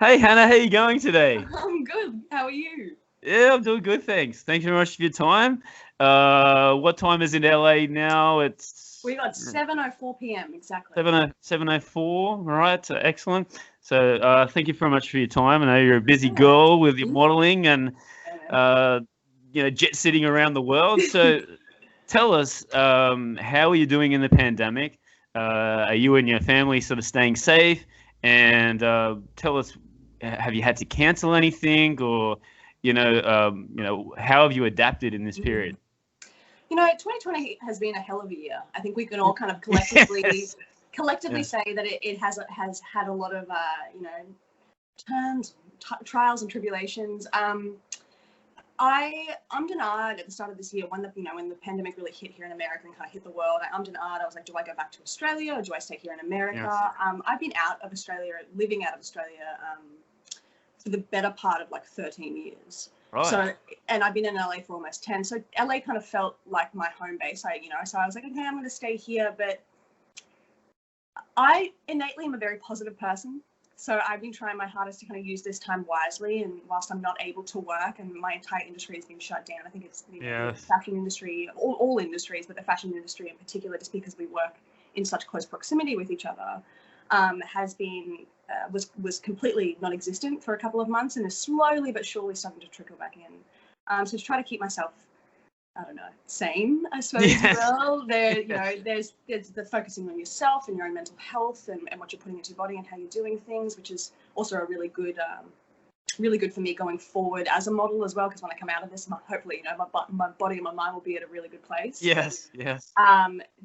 Hey Hannah, how you going today? I'm good. How are you? Yeah, I'm doing good, thanks. Thanks very much for your time. What time is it in LA now? We It's got 7:04 p.m. exactly. 7:04. All right, so excellent. So thank you very much for your time. I know you're a busy Yeah. girl with your Yeah, modeling and man. uh, jet sitting around the world. So tell us, how are you doing in the pandemic? Are you and your family sort of staying safe? And tell us, have you had to cancel anything, or how have you adapted in this Mm. period? 2020 has been a hell of a year. I think we can all kind of collectively Yes. collectively Yeah. say that it has had a lot of turns, trials and tribulations. I ummed and ahed at the start of this year when the pandemic really hit here in America and kind of hit the world. I ummed and ahed. I was like, do I go back to Australia or do I stay here in America? Yes. I've been living out of Australia for the better part of like 13 years. Right. So, and I've been in LA for almost 10. So LA kind of felt like my home base. So I was like, okay, I'm going to stay here. But I innately am a very positive person. So I've been trying my hardest to kind of use this time wisely. And whilst I'm not able to work and my entire industry has been shut down, I think it's the Yes. fashion industry, all industries, but the fashion industry in particular, just because we work in such close proximity with each other, has been was completely non-existent for a couple of months and is slowly but surely starting to trickle back in. So to try to keep myself, I don't know, sane, I suppose, Yes. well, there's the focusing on yourself and your own mental health and what you're putting into your body and how you're doing things, which is also a really good for me going forward as a model as well, because when I come out of this, hopefully, my body and my mind will be at a really good place. Yes. Yes.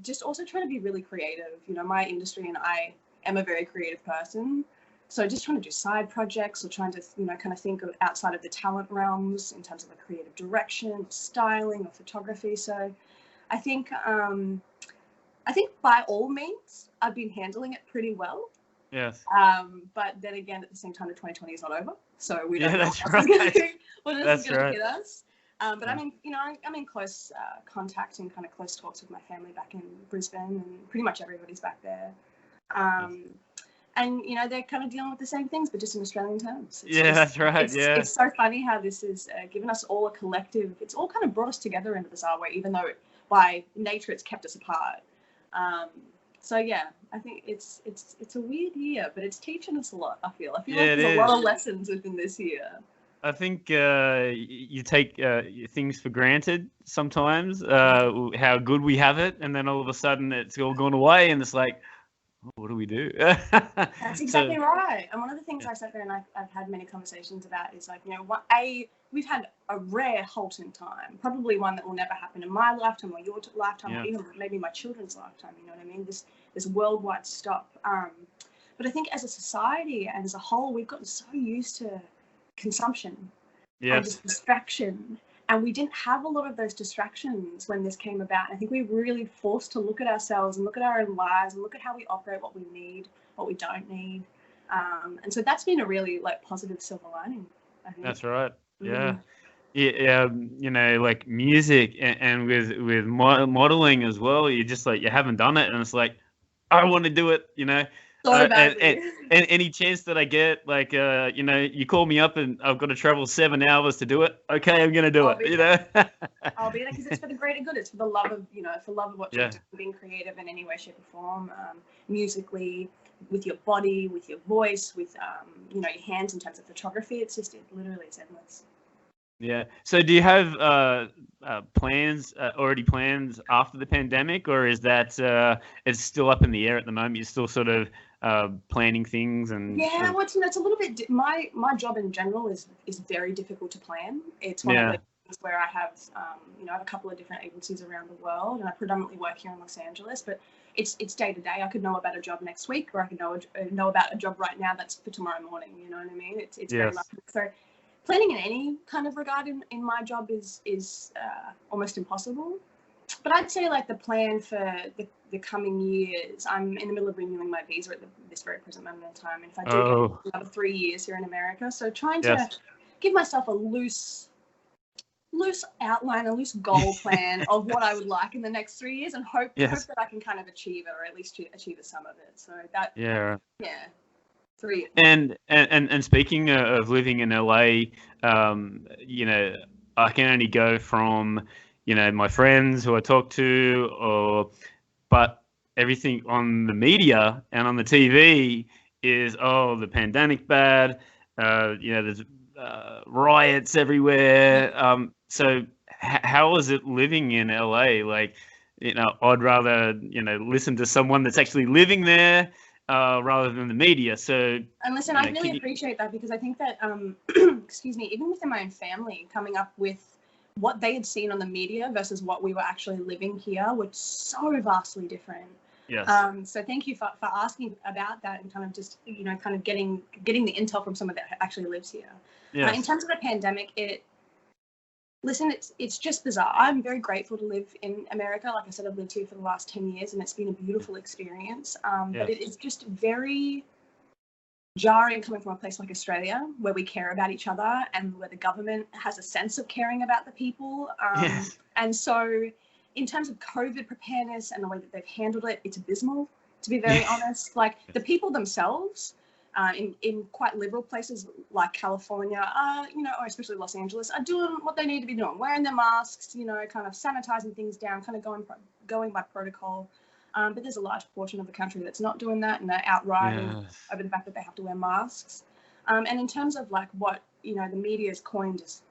Just also trying to be really creative. My industry and I am a very creative person. So just trying to do side projects or trying to, kind of think of outside of the talent realms in terms of a creative direction, or styling, or photography. So I think by all means, I've been handling it pretty well. Yes. But then again, at the same time, the 2020 is not over, so we Yeah, don't know that's what else is right. going That's to right. hit us. But Yeah. I'm in close contact and kind of close talks with my family back in Brisbane, and pretty much everybody's back there. Yes. Um, and they're kind of dealing with the same things, but just in Australian terms. Yeah, that's right. Yeah. It's so funny how this has given us all a collective. It's all kind of brought us together in a bizarre way, even though by nature it's kept us apart. Um, so yeah, I think it's a weird year, but it's teaching us a lot. I feel Yeah, like it there's a lot is. of lessons within this year. I think you take things for granted sometimes, how good we have it, and then all of a sudden it's all gone away, and it's like, oh, what do we do? That's So, exactly right. And one of the things yeah, I sat there and I've had many conversations about is like, we've had a rare halt in time, probably one that will never happen in my lifetime or your lifetime or yeah, even maybe my children's lifetime. You know what I mean? This worldwide stop. But I think as a society and as a whole, we've gotten so used to consumption and yes, just distraction. And we didn't have a lot of those distractions when this came about. And I think we were really forced to look at ourselves and look at our own lives and look at how we operate, what we need, what we don't need. And so that's been a really like positive silver lining, I think. that's right. Yeah. Mm. Yeah, like music and with modeling as well. You just like you haven't done it, and it's like I want to do it. So And, badly. any chance that I get, like you call me up and I've got to travel 7 hours to do it. Okay, I'm gonna do I'll it. be You there. know. I'll be there because it's for the greater good. It's for the love of, for love of what you're Yeah. doing, being creative in any way, shape, or form, musically, with your body, with your voice, with, your hands in terms of photography. It literally is endless. Yeah. So do you have plans already plans after the pandemic, or is that it's still up in the air at the moment? You're still sort of planning things and Yeah, well, it's a little bit. My job in general is very difficult to plan. It's one of yeah, those things where I have, I have a couple of different agencies around the world, and I predominantly work here in Los Angeles. But it's day to day. I could know about a job next week, or I could know about a job right now that's for tomorrow morning. You know what I mean? It's very much yes, so. Planning in any kind of regard in my job is almost impossible. But I'd say like the plan for the coming years, I'm in the middle of renewing my visa at this very present moment in time. And if I do get oh another 3 years here in America, so trying to yes, give myself a loose outline, a loose goal plan of what I would like in the next 3 years, and hope yes, that I can kind of achieve it, or at least achieve some of it. So that, yeah. yeah. 3 years. And speaking of living in LA, you know, I can only go from, you know, my friends who I talk to, but everything on the media and on the TV is, oh, the pandemic bad. You know, there's riots everywhere. So how is it living in LA? Like, you know, I'd rather, you know, listen to someone that's actually living there rather than the media. So, and listen, you I know, really appreciate that, because I think that, excuse me, even within my own family, coming up with what they had seen on the media versus what we were actually living here were so vastly different. yes. So thank you for asking about that, and kind of just, you know, kind of getting the intel from someone that actually lives here. Yes. In terms of the pandemic, it's just bizarre. I'm very grateful to live in America. Like I said, I've lived here for the last 10 years, and it's been a beautiful experience. But it is just very jarring coming from a place like Australia, where we care about each other and where the government has a sense of caring about the people. Yes. And so in terms of COVID preparedness and the way that they've handled it, it's abysmal, to be very honest. Like, the people themselves, in quite liberal places like California, you know, or especially Los Angeles, are doing what they need to be doing, wearing their masks, you know, kind of sanitizing things down, kind of going by protocol. But there's a large portion of the country that's not doing that, and they're outrighting over the fact that they have to wear masks. And in terms of like what, you know, the media has coined as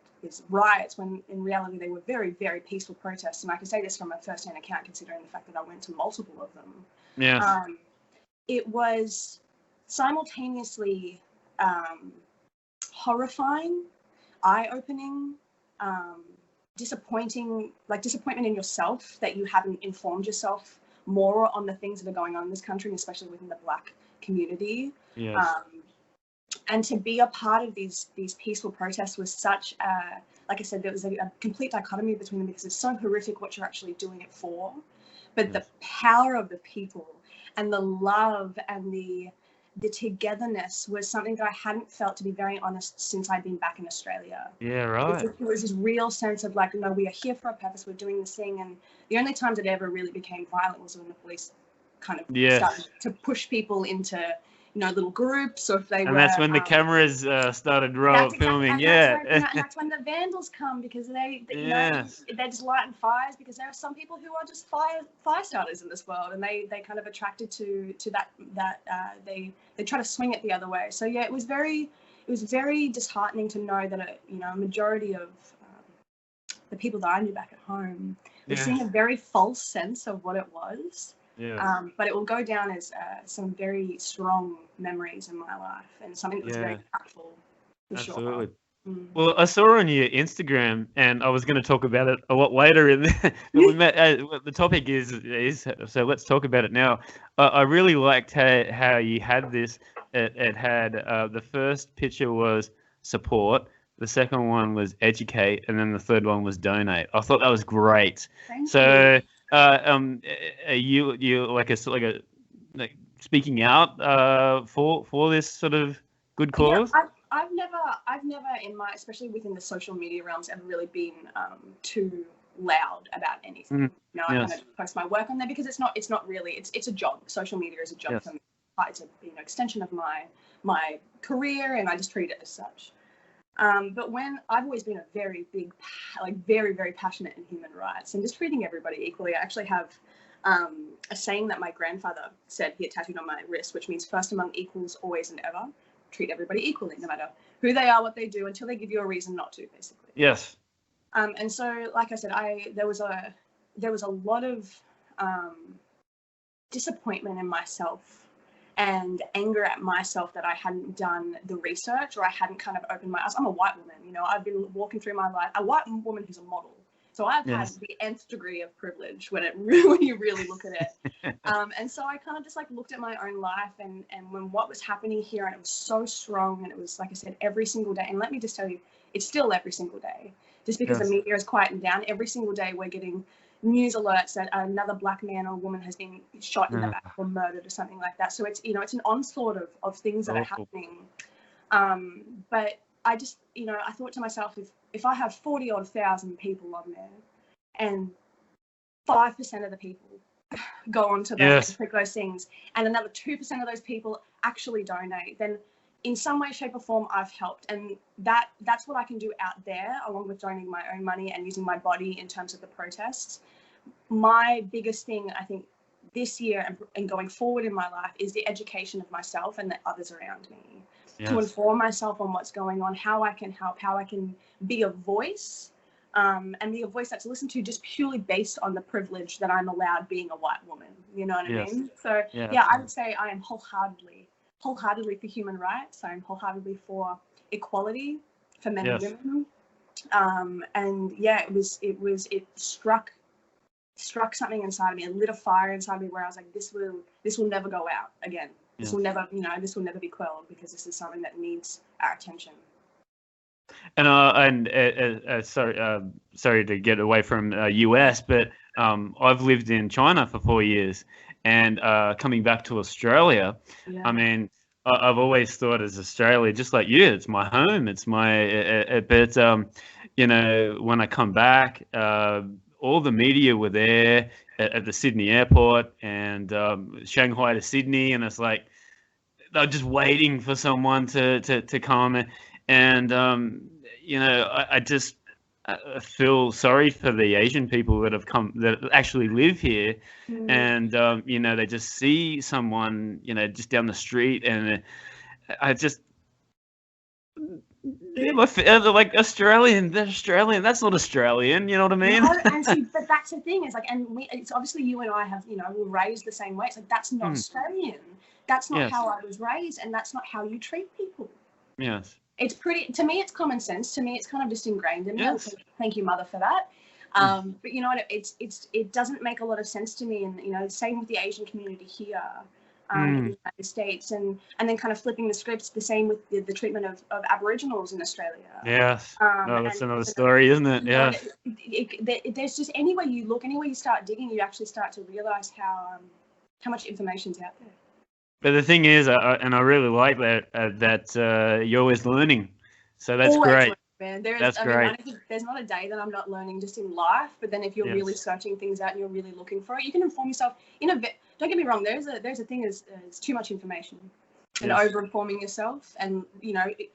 riots, when in reality they were very, very peaceful protests. And I can say this from a first-hand account, considering the fact that I went to multiple of them. Yeah. It was simultaneously horrifying, eye-opening, disappointment in yourself that you haven't informed yourself more on the things that are going on in this country, especially within the Black community. Yes. And to be a part of these peaceful protests was such a, like I said, there was a complete dichotomy between them, because it's so horrific what you're actually doing it for, but the power of the people and the love and the togetherness was something that I hadn't felt, to be very honest, since I'd been back in Australia. Yeah, right. It was this real sense of like, no, we are here for a purpose, we're doing this thing. And the only times it ever really became violent was when the police kind of started to push people into, you know, little groups, or if they were. And that's when the cameras started filming. And that's when the vandals come, because they you know, they're just lighting fires, because there are some people who are just fire starters in this world, and they kind of attracted to that they try to swing it the other way. So yeah, it was very disheartening to know that a majority of the people that I knew back at home were seeing a very false sense of what it was. Yeah. But it will go down as some very strong memories in my life, and something that was very impactful. Absolutely. Sure. Well, I saw on your Instagram, and I was going to talk about it a lot later in there, but we met. The topic is so let's talk about it now. I really liked how you had this. It had the first picture was support, the second one was educate, and then the third one was donate. I thought that was great. Thank you. Are you like speaking out for this sort of good cause? Yeah, I've never in my, especially within the social media realms, ever really been too loud about anything. You know, I kind of post my work on there because it's not really, it's a job. Social media is a job for me. It's a extension of my career, and I just treat it as such. But when I've always been a very big, very, very passionate in human rights and just treating everybody equally. I actually have a saying that my grandfather said, he had tattooed on my wrist, which means first among equals, always and ever. Treat everybody equally, no matter who they are, what they do, until they give you a reason not to, basically. Yes. And so, like I said, there was a lot of disappointment in myself and anger at myself that I hadn't done the research, or I hadn't kind of opened my eyes. I'm a white woman, I've been walking through my life, a white woman who's a model. So I've had the nth degree of privilege when you really look at it. And so I kind of just looked at my own life and when what was happening here, and it was so strong, and it was, like I said, every single day. And let me just tell you, it's still every single day. Just because the media is quieting down, every single day we're getting news alerts that another Black man or woman has been shot in the back or murdered or something like that. So it's, it's an onslaught of things that are happening. But I just, I thought to myself, if I have 40,000 people on there and 5% of the people go on to that and click those things, and another 2% of those people actually donate, then in some way, shape or form, I've helped. And that's what I can do out there, along with donating my own money and using my body in terms of the protests. My biggest thing, I think, this year and going forward in my life is the education of myself and the others around me. Yes. To inform myself on what's going on, how I can help, how I can be a voice, and be a voice that's listened to just purely based on the privilege that I'm allowed being a white woman. You know what I mean? So yeah, I would say I am wholeheartedly for human rights. I'm wholeheartedly for equality for men and women. And yeah, it struck something inside of me. It lit a fire inside me where I was like, this will never go out again. This will never, this will never be quelled, because this is something that needs our attention. And sorry to get away from US, but I've lived in China for 4 years, and coming back to Australia, I mean, I've always thought as Australia, just like you, it's my home, it's my, but when I come back, all the media were there at the Sydney airport, and Shanghai to Sydney, and it's like they're just waiting for someone to come, and I just feel sorry for the Asian people that have come, that actually live here, and they just see someone just down the street, and I just. They're like Australian. They're Australian. That's not Australian. You know what I mean? No, and see, but that's the thing. Is like, and it's obviously you and I have, we're raised the same way. It's like, that's not Australian. That's not how I was raised, and that's not how you treat people. Yes. It's pretty. To me, it's common sense. To me, it's kind of just ingrained in me. Yes. Thank you, mother, for that. But you know what? It doesn't make a lot of sense to me, and same with the Asian community here. In the United States, and then kind of flipping the scripts, the same with the treatment of Aboriginals in Australia. Yes. That's another story, isn't it? Yeah. There's just, anywhere you look, anywhere you start digging, you actually start to realize how much information's out there. But the thing is, and I really like that you're always learning, so that's always great. Man. That's great. I think there's not a day that I'm not learning just in life, but then if you're really searching things out and you're really looking for it, you can inform yourself in a bit. Don't get me wrong, there's a thing as it's too much information and over-informing yourself and,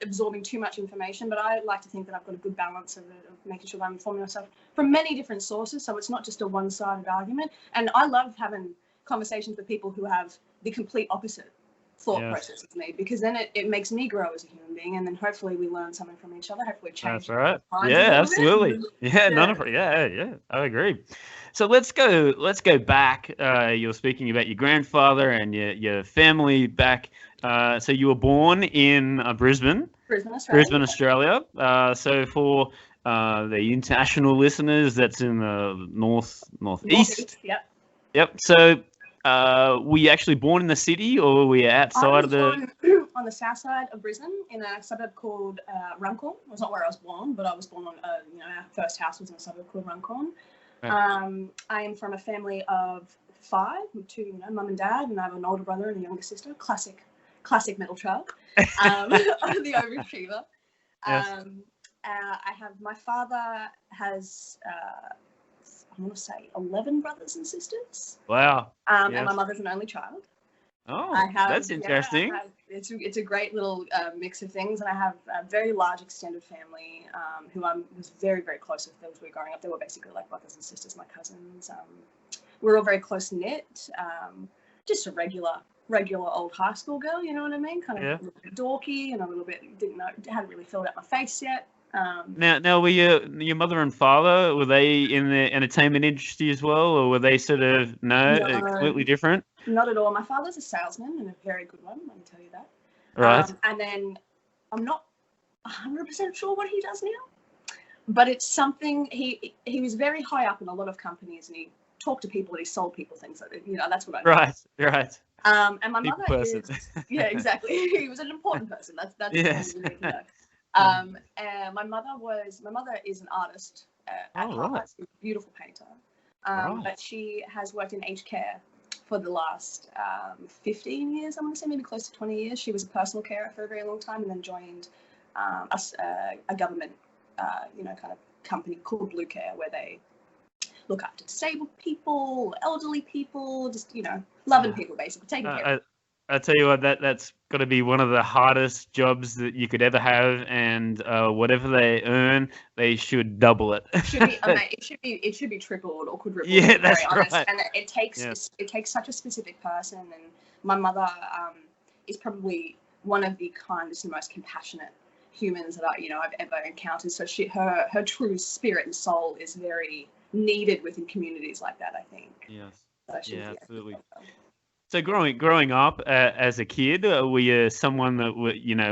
absorbing too much information. But I like to think that I've got a good balance of making sure that I'm informing myself from many different sources, so it's not just a one-sided argument. And I love having conversations with people who have the complete opposite thought process as me, because then it makes me grow as a human being, and then hopefully we learn something from each other. Hopefully change. That's right. Yeah, absolutely. Yeah, I agree. So let's go back. You're speaking about your grandfather and your family back. So you were born in Brisbane, Australia. So for the international listeners, that's in the northeast. Yep. So were you actually born in the city, or were we outside of the? On the south side of Brisbane, in a suburb called Runcorn. It was not where I was born, but I was born on. Our first house was in a suburb called Runcorn. Right. I am from a family of 5, 2, mum and dad, and I have an older brother and a younger sister. Classic middle child. The overachiever. Yes. I have, my father has, I want to say 11 brothers and sisters. Wow. And my mother's an only child. Oh, that's interesting. It's a great little mix of things, and I have a very large extended family who I was very, very close with as we were growing up. They were basically like brothers and sisters, my cousins. We're all very close knit. Just a regular old high school girl, you know what I mean? Kind of a little bit dorky and a little bit hadn't really filled out my face yet. Now, were your mother and father, were they in the entertainment industry as well, or were they sort of completely different? Not at all. My father's a salesman, and a very good one, let me tell you that. Right. And then I'm not 100% sure what he does now, but it's something, he was very high up in a lot of companies, and he talked to people and he sold people things. That's what I know. Right. And my mother is, exactly. He was an important person. That's what you need to know. And my mother is an artist at heart. She's a beautiful painter. But she has worked in aged care for the last 15 years, I want to say, maybe close to 20 years. She was a personal carer for a very long time, and then joined a government, kind of company called Blue Care, where they look after disabled people, elderly people, just, loving people, basically, taking care of them. I tell you what, that's got to be one of the hardest jobs that you could ever have, and whatever they earn, they should double it. It should be, it should be tripled or quadrupled. Yeah, to be that's very honest. right. And it takes such a specific person. And my mother is probably one of the kindest and most compassionate humans that I've ever encountered. So her true spirit and soul is very needed within communities like that, I think. Yes. So Yeah, absolutely. So growing up as a kid, were you someone that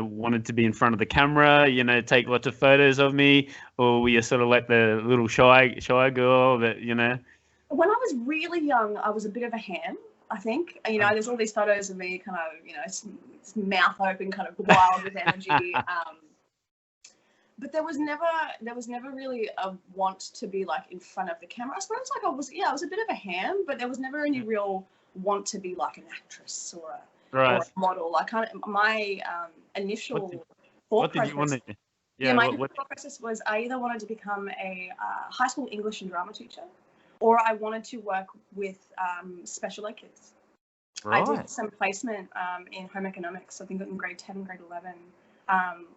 wanted to be in front of the camera, take lots of photos of me, or were you sort of like the little shy girl that? When I was really young, I was a bit of a ham, I think. There's all these photos of me kind of, mouth open, kind of wild with energy. But there was never really a want to be like in front of the camera. I suppose like I was a bit of a ham, but there was never any real want to be like an actress or a model. My initial thought process was I either wanted to become a high school English and drama teacher, or I wanted to work with special ed kids. Right. I did some placement in home economics, I think in grade 10 and grade 11,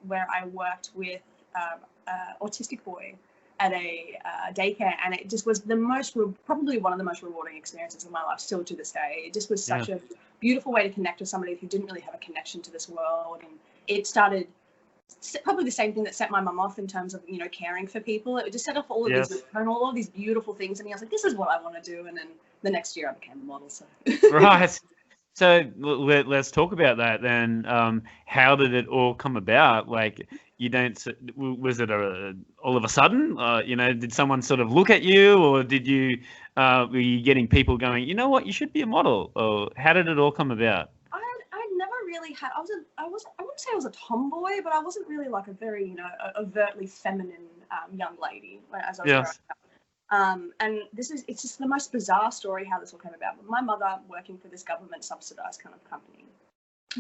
where I worked with autistic boy at a daycare, and it just was probably one of the most rewarding experiences of my life, still to this day. It just was such a beautiful way to connect with somebody who didn't really have a connection to this world, and it started probably the same thing that set my mum off in terms of caring for people. It just set off all of these beautiful things, and I was like, this is what I want to do. And then the next year I became a model. So right. So let's talk about that then. How did it all come about? Like, was it all of a sudden? Did someone sort of look at you, or did you were you getting people going, you know what, you should be a model? Or how did it all come about? I never really had. I wouldn't say I was a tomboy, but I wasn't really like a very overtly feminine young lady as I was growing up. And it's just the most bizarre story how this all came about. My mother, working for this government subsidized kind of company,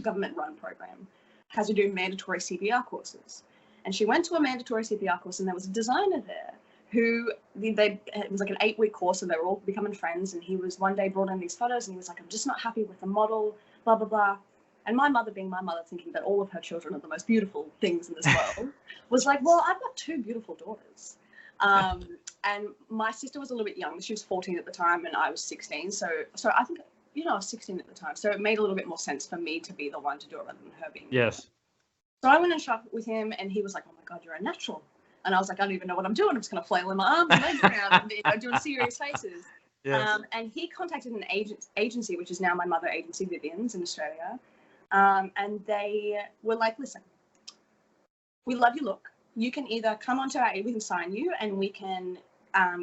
government run program, has to do mandatory CPR courses. And she went to a mandatory CPR course, and there was a designer there who it was like an 8-week course, and they were all becoming friends. And he was one day brought in these photos, and he was like, I'm just not happy with the model, blah, blah, blah. And my mother, being my mother, thinking that all of her children are the most beautiful things in this world, was like, well, I've got 2 beautiful daughters. And my sister was a little bit young. She was 14 at the time, and I was 16. So I think, I was 16 at the time. So it made a little bit more sense for me to be the one to do it rather than her being. Yes. So I went and shot with him, and he was like, oh my God, you're a natural. And I was like, I don't even know what I'm doing. I'm just going to flail in my arms and legs around and doing serious faces. Yes. And he contacted an agency, which is now my mother agency, Vivien's in Australia. And they were like, listen, we love your look. You can either come onto our, we can sign you, and we can,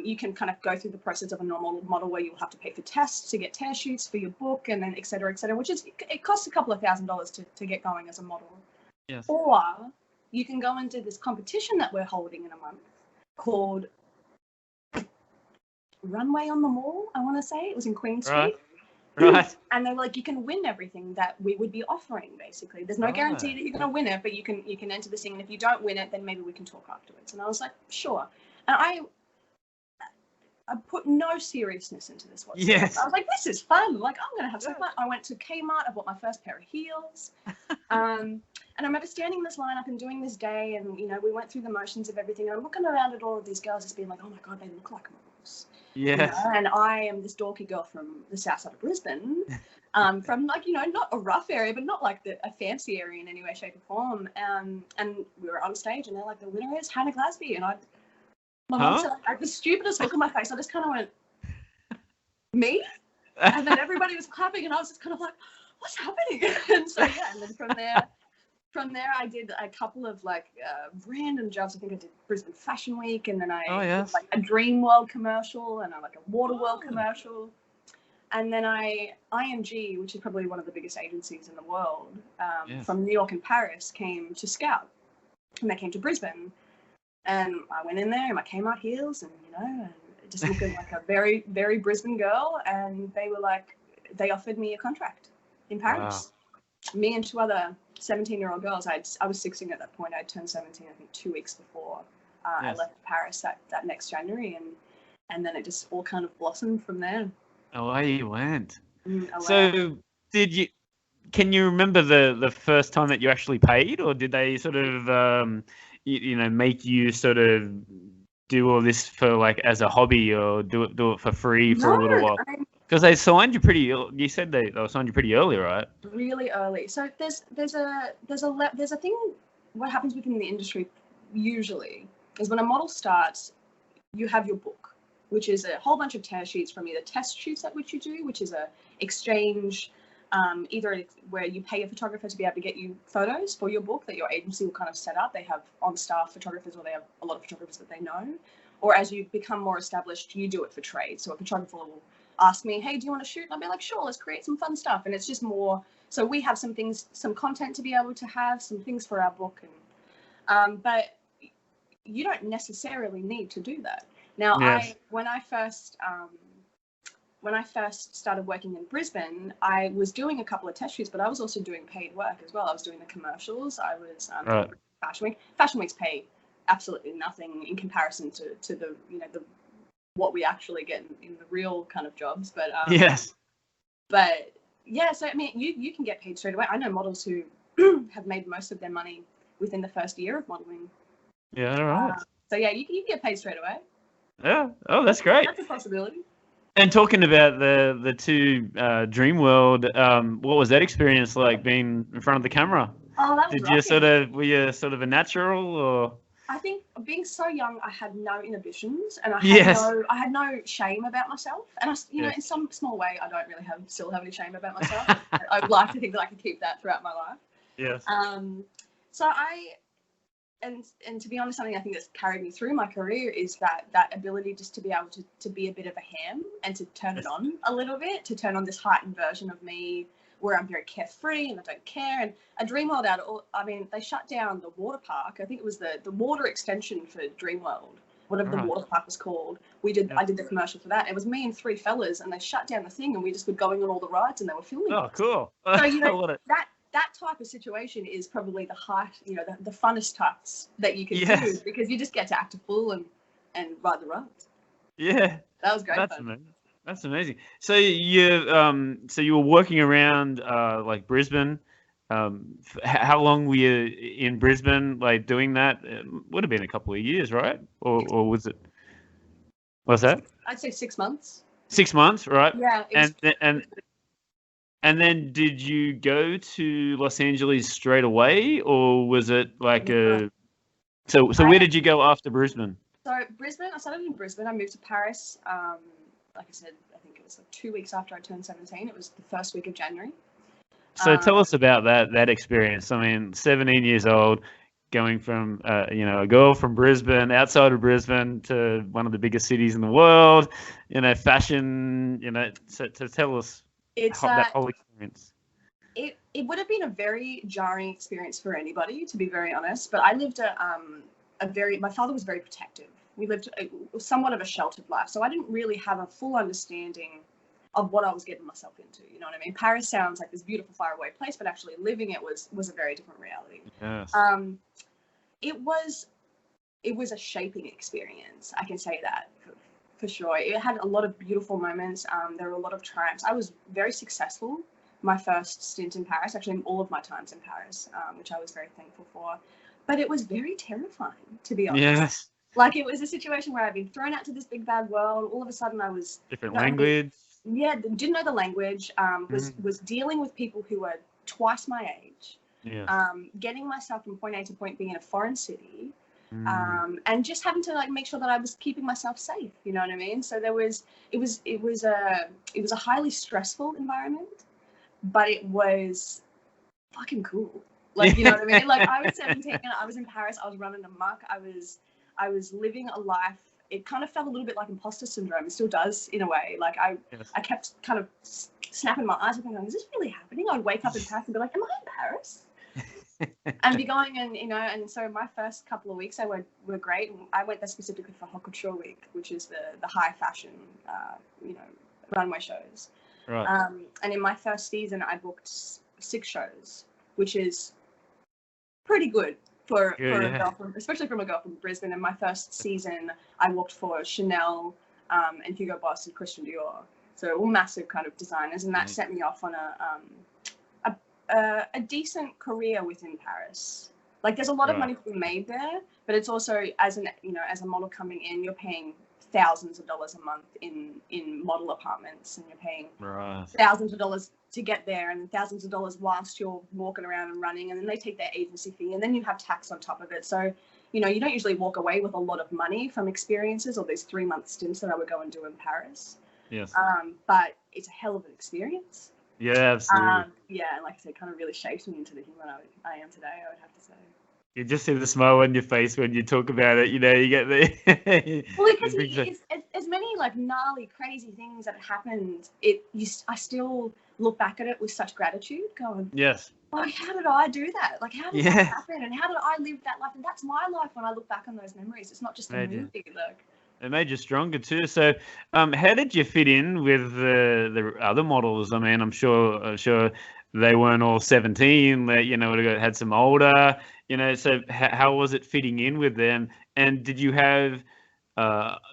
you can kind of go through the process of a normal model where you'll have to pay for tests to get tear shoots for your book, and then et cetera, which is, it costs a couple of $1,000s to get going as a model. Yes. Or you can go into this competition that we're holding in a month called Runway on the Mall, I want to say. It was in Queen Street. Right. And they were like, you can win everything that we would be offering, basically. There's no guarantee that you're going to win it, but you can enter this thing, and if you don't win it, then maybe we can talk afterwards. And I was like, sure. And I put no seriousness into this whatsoever. Yes. I was like, this is fun. Like, I'm going to have some fun. I went to Kmart. I bought my first pair of heels. And I remember standing in this lineup and doing this day, and, we went through the motions of everything. And I'm looking around at all of these girls just being like, oh, my God, they look like models. Yes. And I am this dorky girl from the south side of Brisbane, from like, not a rough area, but not like a fancy area in any way, shape or form. And we were on stage, and they're like, the winner is Hannah Glasby. And my mom said, like, the stupidest look on my face. I just kind of went, me? And then everybody was clapping, and I was just kind of like, what's happening? And so, and then from there, I did a couple of like random jobs. I think I did Brisbane Fashion Week, and then I did like a Dream World commercial and like a Water World commercial. And then IMG, which is probably one of the biggest agencies in the world, from New York and Paris, came to scout, and they came to Brisbane. And I went in there in my Kmart heels, and and just looking like a very, very Brisbane girl. And they offered me a contract in Paris. Wow. Me and 2 other 17-year-old girls. I was 16 at that point. I'd turned 17, I think, 2 weeks before I left Paris that next January, and then it just all kind of blossomed from there. Away you went. So can you remember the first time that you actually paid, or did they sort of make you sort of do all this for like as a hobby, or do it for free for a little while? Because they signed you pretty. You said they signed you pretty early, right? Really early. So there's a thing. What happens within the industry usually is when a model starts, you have your book, which is a whole bunch of tear sheets from either test shoots at which you do, which is a exchange, either where you pay a photographer to be able to get you photos for your book that your agency will kind of set up. They have on-staff photographers, or they have a lot of photographers that they know. Or as you become more established, you do it for trade. So a photographer will ask me, hey, do you want to shoot? And I'll be like, sure, let's create some fun stuff. And it's just more, so we have some things, some content to be able to have, some things for our book. And but you don't necessarily need to do that. Now, yes. When I first started working in Brisbane, I was doing a couple of test shoots, but I was also doing paid work as well. I was doing the commercials. I was right. Fashion Week. Fashion Weeks pay absolutely nothing in comparison to the what we actually get in the real kind of jobs. But yes. But yeah, so I mean, you can get paid straight away. I know models who have made most of their money within the first year of modeling. Yeah, all right. So yeah, you can get paid straight away. Yeah. Oh, that's great. That's a possibility. And talking about the two Dreamworld, what was that experience like, being in front of the camera? Oh, that was were you sort of a natural, or? I think being so young, I had no inhibitions, and I had no shame about myself. And in some small way, I don't really still have any shame about myself. I would like to think that I could keep that throughout my life. Yes. So and to be honest, something I think that's carried me through my career is that ability just to be able to be a bit of a ham and to turn it on a little bit, to turn on this heightened version of me where I'm very carefree and I don't care. And a Dreamworld they shut down the water park. I think it was the water extension for Dreamworld, whatever the water park was called. I did the commercial for that. It was me and three fellas, and they shut down the thing, and we just were going on all the rides, and they were filming. Oh, cool. So that type of situation is probably the height, the funnest types that you can do, because you just get to act a fool and ride the rides. Yeah, that was great. That's amazing. That's amazing. So you were working around like Brisbane. How long were you in Brisbane, like doing that? It would have been a couple of years, right? Or was it? What's that? I'd say 6 months. 6 months, right? Yeah. And then did you go to Los Angeles straight away, or was it like So where did you go after Brisbane? So Brisbane, I started in Brisbane. I moved to Paris. Like I said, I think it was like 2 weeks after I turned 17. It was the first week of January. So tell us about that experience. I mean, 17 years old, going from a girl from Brisbane, outside of Brisbane, to one of the biggest cities in the world. Fashion. So tell us. That whole experience. It would have been a very jarring experience for anybody, to be very honest. But I lived my father was very protective. We lived somewhat of a sheltered life, so I didn't really have a full understanding of what I was getting myself into. You know what I mean? Paris sounds like this beautiful, faraway place, but actually living it was a very different reality. Yes. It was a shaping experience. I can say that. For sure. It had a lot of beautiful moments. There were a lot of triumphs. I was very successful my first stint in Paris, actually all of my times in Paris, which I was very thankful for. But it was very terrifying, to be honest. Yes. Like, it was a situation where I'd been thrown out to this big bad world. All of a sudden I was... Different language. Didn't know the language. Was dealing with people who were twice my age. Yeah. Getting myself from point A to point B in a foreign city. And just having to make sure that I was keeping myself safe, you know what I mean? So it was a highly stressful environment, but it was fucking cool. You know what I mean? I was 17 and I was in Paris. I was running amok. I was living a life. It kind of felt a little bit like imposter syndrome. It still does in a way. I kept kind of snapping my eyes open, going, "Is this really happening?" I'd wake up in Paris and be like, "Am I in Paris?" And be going and so my first couple of weeks were great. I went there specifically for Haute Couture Week, which is the high fashion runway shows. Right. And in my first season I booked 6 shows, which is pretty good for a girl especially from a girl from Brisbane. In my first season I worked for Chanel and Hugo Boss and Christian Dior, so all massive kind of designers, and that set me off on a decent career within Paris. Like there's a lot of money to be made there, but it's also as a model coming in, you're paying thousands of dollars a month in model apartments, and you're paying thousands of dollars to get there, and thousands of dollars whilst you're walking around and running, and then they take their agency fee, and then you have tax on top of it. So, you don't usually walk away with a lot of money from experiences or these 3-month stints that I would go and do in Paris. Yes. But it's a hell of an experience. Yeah, absolutely. Yeah, and like I said, kind of really shaped me into the human I am today, I would have to say. You just see the smile on your face when you talk about it. You get the. Well, because it's as many like gnarly, crazy things that happened. I still look back at it with such gratitude, going, yes. Like, how did I do that? Like, how did that happen? And how did I live that life? And that's my life when I look back on those memories. It's not just a movie. Like, it made you stronger too. So, how did you fit in with the other models? I mean, I'm sure they weren't all 17. That would have had some older. So how was it fitting in with them? And did you have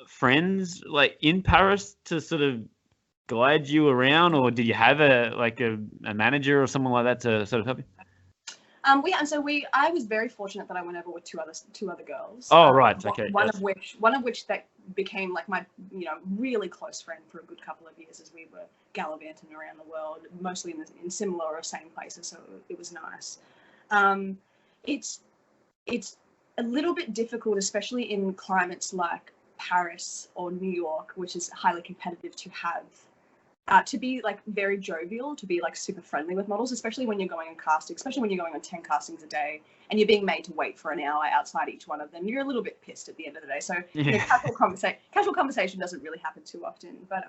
friends like in Paris to sort of guide you around, or did you have a manager or someone like that to sort of help you? I was very fortunate that I went over with two other girls. Oh, right. Okay. One of which that became like my, really close friend for a good couple of years as we were gallivanting around the world, mostly in similar or same places. So it was nice. It's a little bit difficult, especially in climates like Paris or New York, which is highly competitive, to have to be like very jovial, to be like super friendly with models, especially when you're going on casting, especially when you're going on 10 castings a day and you're being made to wait for an hour outside each one of them. You're a little bit pissed at the end of the day. So casual conversation doesn't really happen too often. But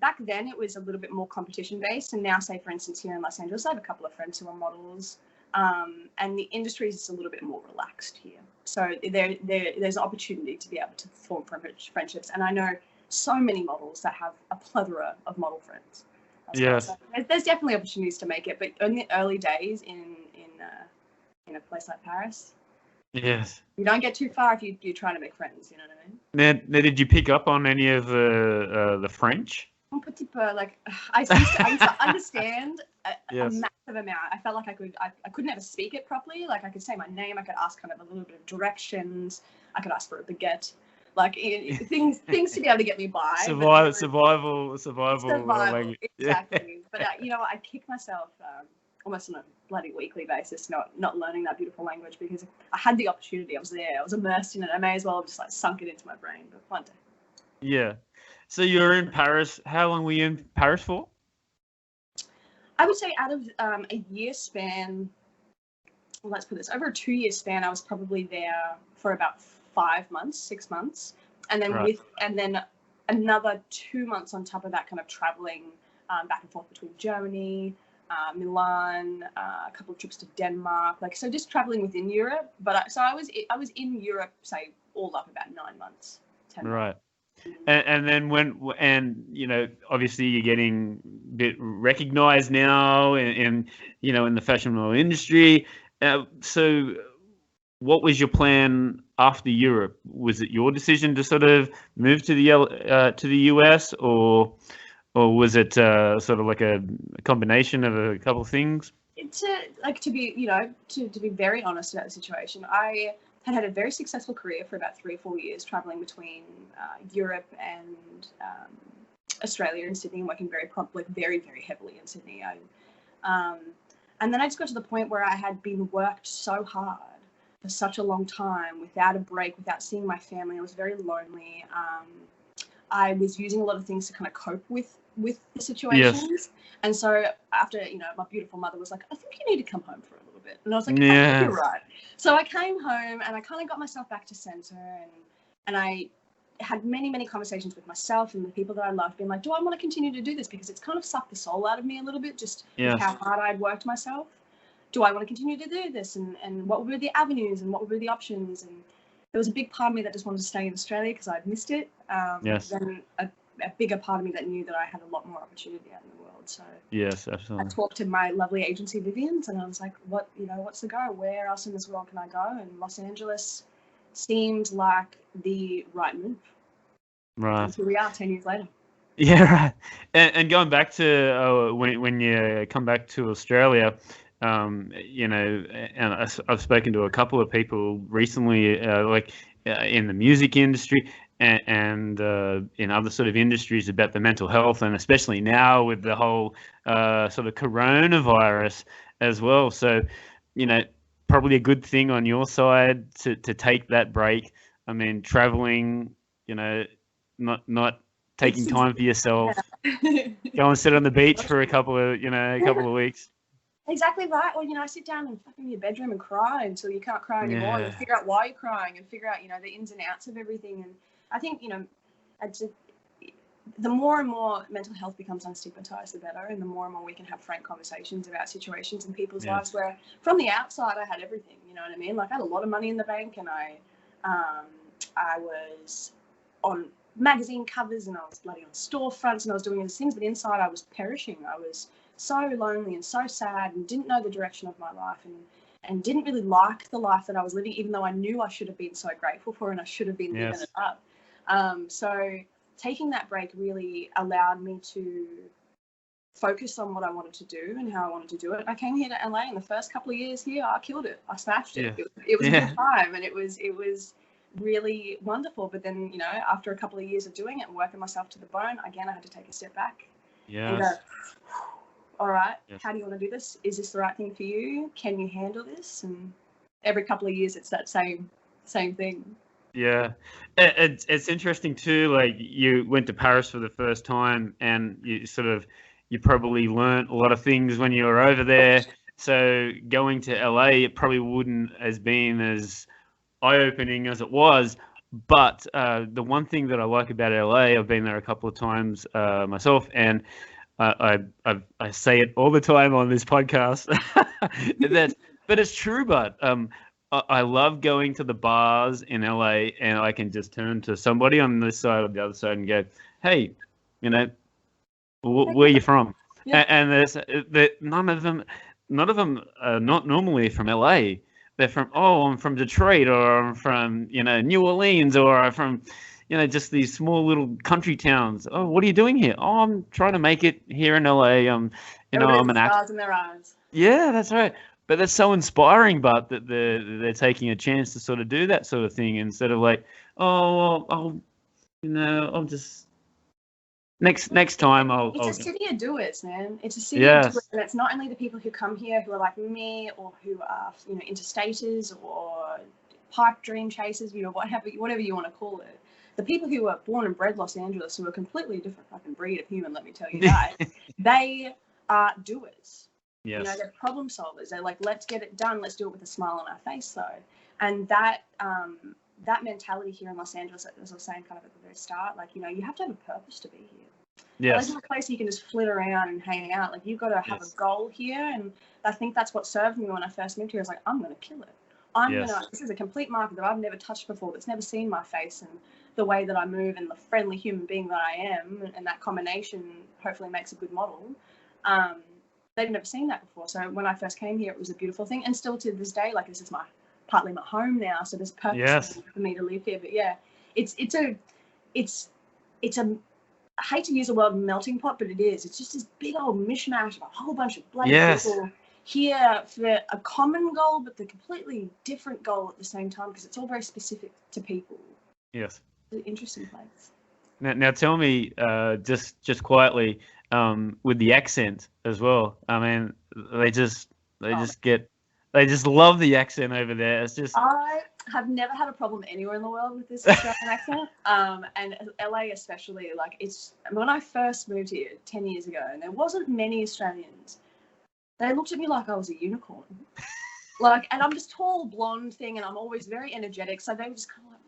back then it was a little bit more competition based. And now, say for instance, here in Los Angeles, I have a couple of friends who are models, and the industry is a little bit more relaxed here. So there's an opportunity to be able to form friendships. And I know so many models that have a plethora of model friends. Yes. So there's definitely opportunities to make it, but in the early days in a place like Paris, yes, you don't get too far if you're trying to make friends. You know what I mean? Now, did you pick up on any of the French? Un petit peu, like I used to understand a massive amount. I felt like I couldn't ever speak it properly. Like I could say my name, I could ask kind of a little bit of directions, I could ask for a baguette. Like things to be able to get me by. Survival. Exactly. Yeah. But I kick myself almost on a bloody weekly basis, not learning that beautiful language, because I had the opportunity. I was there. I was immersed in it. I may as well have just like sunk it into my brain. But one day. Yeah. So you're in Paris. How long were you in Paris for? I would say out of a year span. Well, let's put this over a 2-year span. I was probably there for about 6 months, and then and then another 2 months on top of that, kind of traveling back and forth between Germany, Milan, a couple of trips to Denmark, so just traveling within Europe. But I was in Europe, say, all up about 9 months, 10 months. Right. And then obviously you're getting a bit recognized now in the fashion model industry. So what was your plan after Europe? Was it your decision to sort of move to the US, or was it sort of like a combination of a couple of things? To be very honest about the situation, I had a very successful career for about 3 or 4 years, traveling between Europe and Australia and Sydney, and working very, very heavily in Sydney. And then I just got to the point where I had been worked so hard for such a long time, without a break, without seeing my family. I was very lonely. I was using a lot of things to kind of cope with the situations. Yes. And so after, my beautiful mother was like, I think you need to come home for a little bit. And I was like, I think you're right. So I came home and I kind of got myself back to center, and I had many, many conversations with myself and the people that I loved, being like, do I want to continue to do this? Because it's kind of sucked the soul out of me a little bit, just with how hard I'd worked myself. Do I want to continue to do this? And what would be the avenues and what would be the options? And there was a big part of me that just wanted to stay in Australia because I'd missed it. Then a bigger part of me that knew that I had a lot more opportunity out in the world. So yes, absolutely. I talked to my lovely agency, Vivien, and I was like, what's the go? Where else in this world can I go? And Los Angeles seemed like the right move. Right. And here we are 10 years later. Yeah, right. And going back to when you come back to Australia, you know, and I've spoken to a couple of people recently, like in the music industry and in other sort of industries about the mental health, and especially now with the whole sort of coronavirus as well. So, you know, probably a good thing on your side to take that break. I mean, traveling, you know, not taking time for yourself, Yeah. go and sit on the beach for a couple of weeks. Exactly right. Or, I sit down and fucking in your bedroom and cry until you can't cry anymore, and Yeah. figure out why you're crying and figure out, the ins and outs of everything. And I think, the more and more mental health becomes unstigmatized, the better, and the more we can have frank conversations about situations in people's lives where from the outside I had everything, you know what I mean? Like I had a lot of money in the bank, and I was on magazine covers, and I was bloody on storefronts, and I was doing these things, but inside I was perishing. I was so lonely and so sad, and didn't know the direction of my life, and didn't really like the life that I was living, even though I knew I should have been so grateful for, and I should have been living it up. So taking that break really allowed me to focus on what I wanted to do and how I wanted to do it. I came here to LA, and the first couple of years here, I killed it. I smashed it. Yeah. It was a good time, and it was really wonderful. But then, after a couple of years of doing it and working myself to the bone, again, I had to take a step back and go, all right, how do you want to do this? Is this the right thing for you? Can you handle this? And every couple of years, it's that same thing. Yeah, it's interesting too. Like you went to Paris for the first time, and you probably learnt a lot of things when you were over there. So going to LA, it probably wouldn't has been as eye-opening as it was. But the one thing that I like about LA, I've been there a couple of times myself, and I say it all the time on this podcast. But it's true. But I love going to the bars in LA, and I can just turn to somebody on this side or the other side and go, "Hey, where are you from?" Yeah. And there's none of them are not normally from LA. They're from, I'm from Detroit, or I'm from New Orleans, or I'm from just these small little country towns. Oh, what are you doing here? Oh, I'm trying to make it here in LA. I'm an actor. Stars in their eyes. Yeah, that's right. But that's so inspiring, but that they're taking a chance to sort of do that sort of thing instead of like, I'll just next time I'll. It's a city of doers, man. It's a city of doers, and it's not only the people who come here who are like me, or who are interstaters or pipe dream chasers, whatever you want to call it. The people who are born and bred Los Angeles, who are a completely different fucking breed of human, let me tell you that, they are doers. Yes. They're problem solvers. They're like, let's get it done. Let's do it with a smile on our face, though. And that mentality here in Los Angeles, as I was saying kind of at the very start, like, you have to have a purpose to be here. Yes. There's no place you can just flit around and hang out. Like, you've got to have a goal here. And I think that's what served me when I first moved here. I was like, I'm going to kill it. This is a complete market that I've never touched before, that's never seen my face and the way that I move and the friendly human being that I am. And that combination hopefully makes a good model. They've never seen that before. So when I first came here, it was a beautiful thing. And still to this day, like, this is partly my home now. So there's purpose for me to live here. But yeah, it's a, I hate to use the word melting pot, but it is. It's just this big old mishmash of a whole bunch of bloody people here for a common goal, but the completely different goal at the same time, because it's all very specific to people. Yes. It's an interesting place. Now tell me, just quietly, with the accent as well. I mean, they just love the accent over there. It's just. I have never had a problem anywhere in the world with this Australian accent, and LA especially. Like, it's when I first moved here 10 years ago, and there wasn't many Australians. They looked at me like I was a unicorn. Like, and I'm this tall blonde thing, and I'm always very energetic. So they were just kind of like,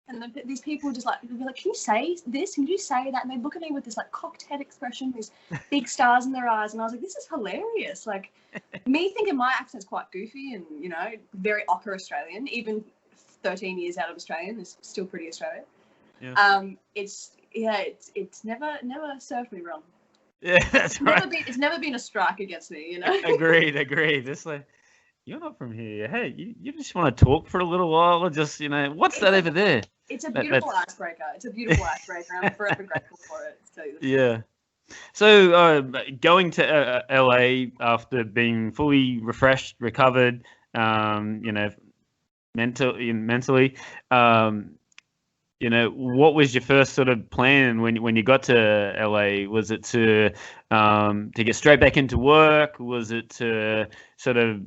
and then these people just like, they'd be like, can you say this? Can you say that? And they'd look at me with this like cocked head expression, these big stars in their eyes. And I was like, this is hilarious. Like, me thinking my accent's quite goofy and, very ochre Australian, even 13 years out of Australian, is still pretty Australian. Yeah. It's never served me wrong. Yeah, that's right. It's never been a strike against me, Agreed. It's like, you're not from here. Hey, you just want to talk for a little while, or just, what's that over there? It's a beautiful icebreaker. I'm forever grateful for it. tell you the truth. Yeah. So going to LA after being fully refreshed, recovered, you know, mentally, you know, what was your first sort of plan when you got to LA? Was it to get straight back into work? Was it to sort of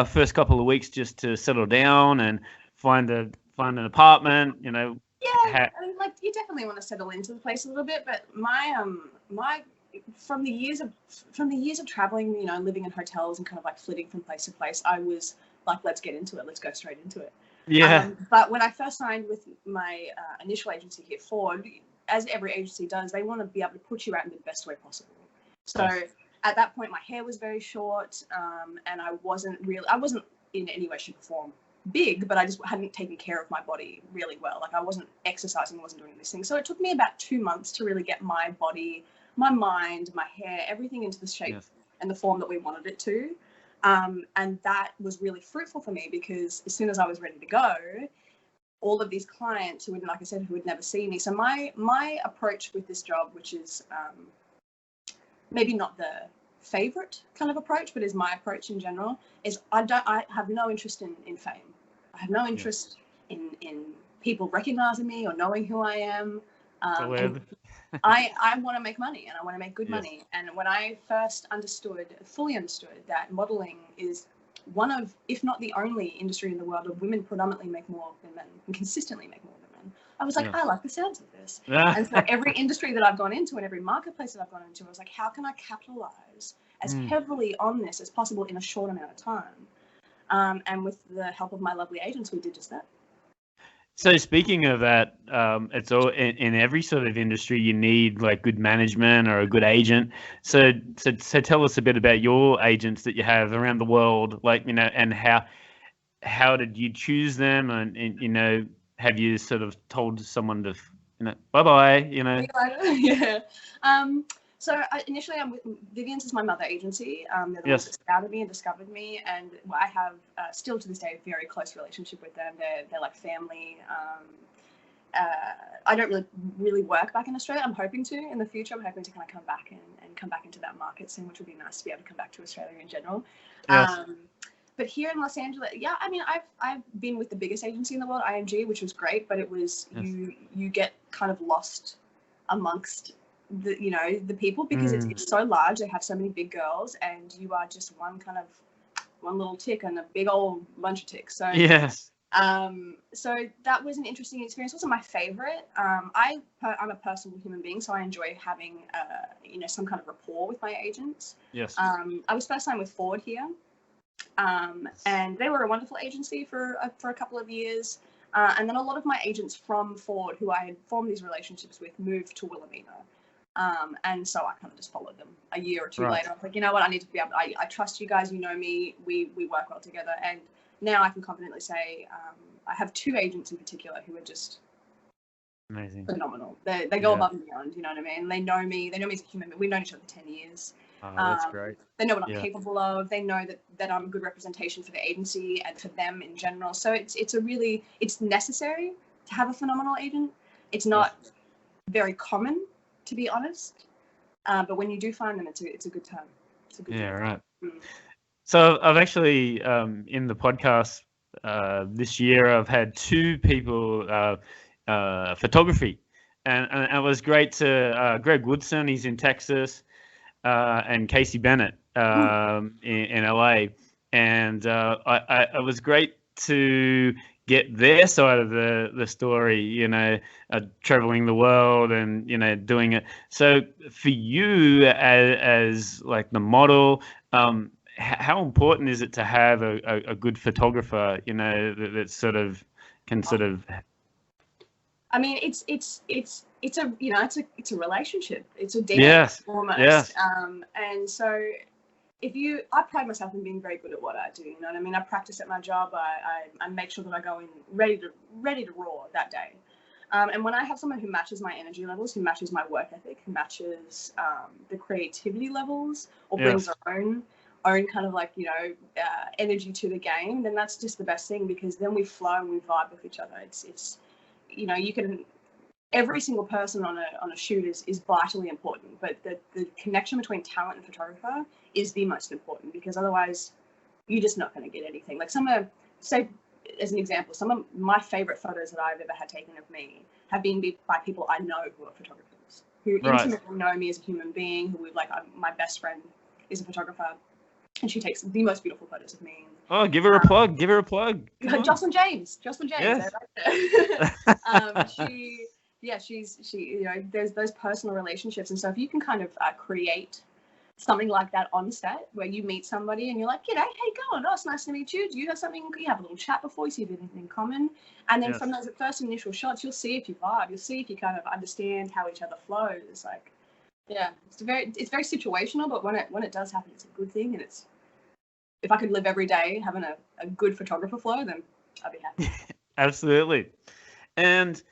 first couple of weeks just to settle down and find an apartment? You know, Yeah, I mean, like, you definitely want to settle into the place a little bit, but my from the years of traveling, you know, living in hotels and kind of like flitting from place to place, I was like, let's get into it. Let's go straight into it. Yeah. But when I first signed with my initial agency here, Ford, as every agency does, they want to be able to put you out in the best way possible. So at that point, my hair was very short, and I wasn't in any way, shape, or form big, but I just hadn't taken care of my body really well. Like, I wasn't exercising, wasn't doing these things. So it took me about 2 months to really get my body, my mind, my hair, everything into the shape and the form that we wanted it to. And that was really fruitful for me, because as soon as I was ready to go, all of these clients who would, like I said, who would never see me. So my approach with this job, which is maybe not the favorite kind of approach, but is my approach in general, is I have no interest in fame. I have no interest in people recognizing me or knowing who I am. I want to make money, and I want to make good money. And when I first fully understood that modeling is one of, if not the only industry in the world where women predominantly make more than men and consistently make more than men, I was like, I like the sounds of this. And so every industry that I've gone into and every marketplace that I've gone into, I was like, how can I capitalize as heavily on this as possible in a short amount of time? And with the help of my lovely agents, we did just that. So speaking of that, it's all in every sort of industry, you need like good management or a good agent. So tell us a bit about your agents that you have around the world, like, you know, and how did you choose them, and you know, have you sort of told someone to, you know, bye, you know? Yeah. So initially, I'm with Vivien's is my mother agency. They're the ones that scouted me and discovered me, and I have still to this day a very close relationship with them. They're like family. I don't really work back in Australia. I'm hoping to in the future. I'm hoping to kind of come back and come back into that market soon, which would be nice to be able to come back to Australia in general. But here in Los Angeles, I mean, I've been with the biggest agency in the world, IMG, which was great, but it was you get kind of lost amongst the people, because it's so large. They have so many big girls, and you are just one little tick and a big old bunch of ticks. So so that was an interesting experience. It wasn't my favorite. I'm a personal human being, so I enjoy having some kind of rapport with my agents. I was first signed with Ford here, and they were a wonderful agency for a couple of years. And then a lot of my agents from Ford, who I had formed these relationships with, moved to Wilhelmina. And so I kind of just followed them a year or two later. I was like, you know what, I need to be able I trust you guys, you know me, we work well together. And now I can confidently say I have 2 agents in particular who are just amazing, phenomenal. They go above and beyond, you know what I mean? They know me as a human, but we've known each other for 10 years. That's great. They know what I'm capable of. They know that I'm a good representation for the agency and for them in general. So it's necessary to have a phenomenal agent. It's not very common, to be honest, but when you do find them, it's a good time. It's a good time. Right. So I've actually in the podcast this year, I've had 2 people photography, and it was great to Greg Woodson, he's in Texas, and Casey Bennett in LA, and it was great to get their side of the story, you know, traveling the world and, you know, doing it. So for you as like the model, how important is it to have a good photographer, you know, that sort of can sort of... I mean, it's a relationship. It's a dance almost. And so I pride myself in being very good at what I do. You know what I mean? I practice at my job. I make sure that I go in ready to roar that day. And when I have someone who matches my energy levels, who matches my work ethic, who matches the creativity levels, or brings their own kind of like, you know, energy to the game, then that's just the best thing, because then we flow and we vibe with each other. It's you know, you can every single person on a shoot is vitally important, but the connection between talent and photographer is the most important, because otherwise you're just not going to get anything. Like say as an example, some of my favorite photos that I've ever had taken of me have been by people I know who are photographers, who intimately know me as a human being, who my best friend is a photographer, and she takes the most beautiful photos of me. Oh, give her a plug. Give her a plug. Jocelyn James. Yes. She there's those personal relationships, and so if you can kind of create something like that on set, where you meet somebody and you're like, "G'day, how you going? Oh, it's nice to meet you. Do you have something? You have a little chat before, you see if you have anything in common." And then from those first initial shots, you'll see if you vibe. You'll see if you kind of understand how each other flows. It's like, it's very situational, but when it does happen, it's a good thing. And if I could live every day having a good photographer flow, then I'd be happy. Absolutely. And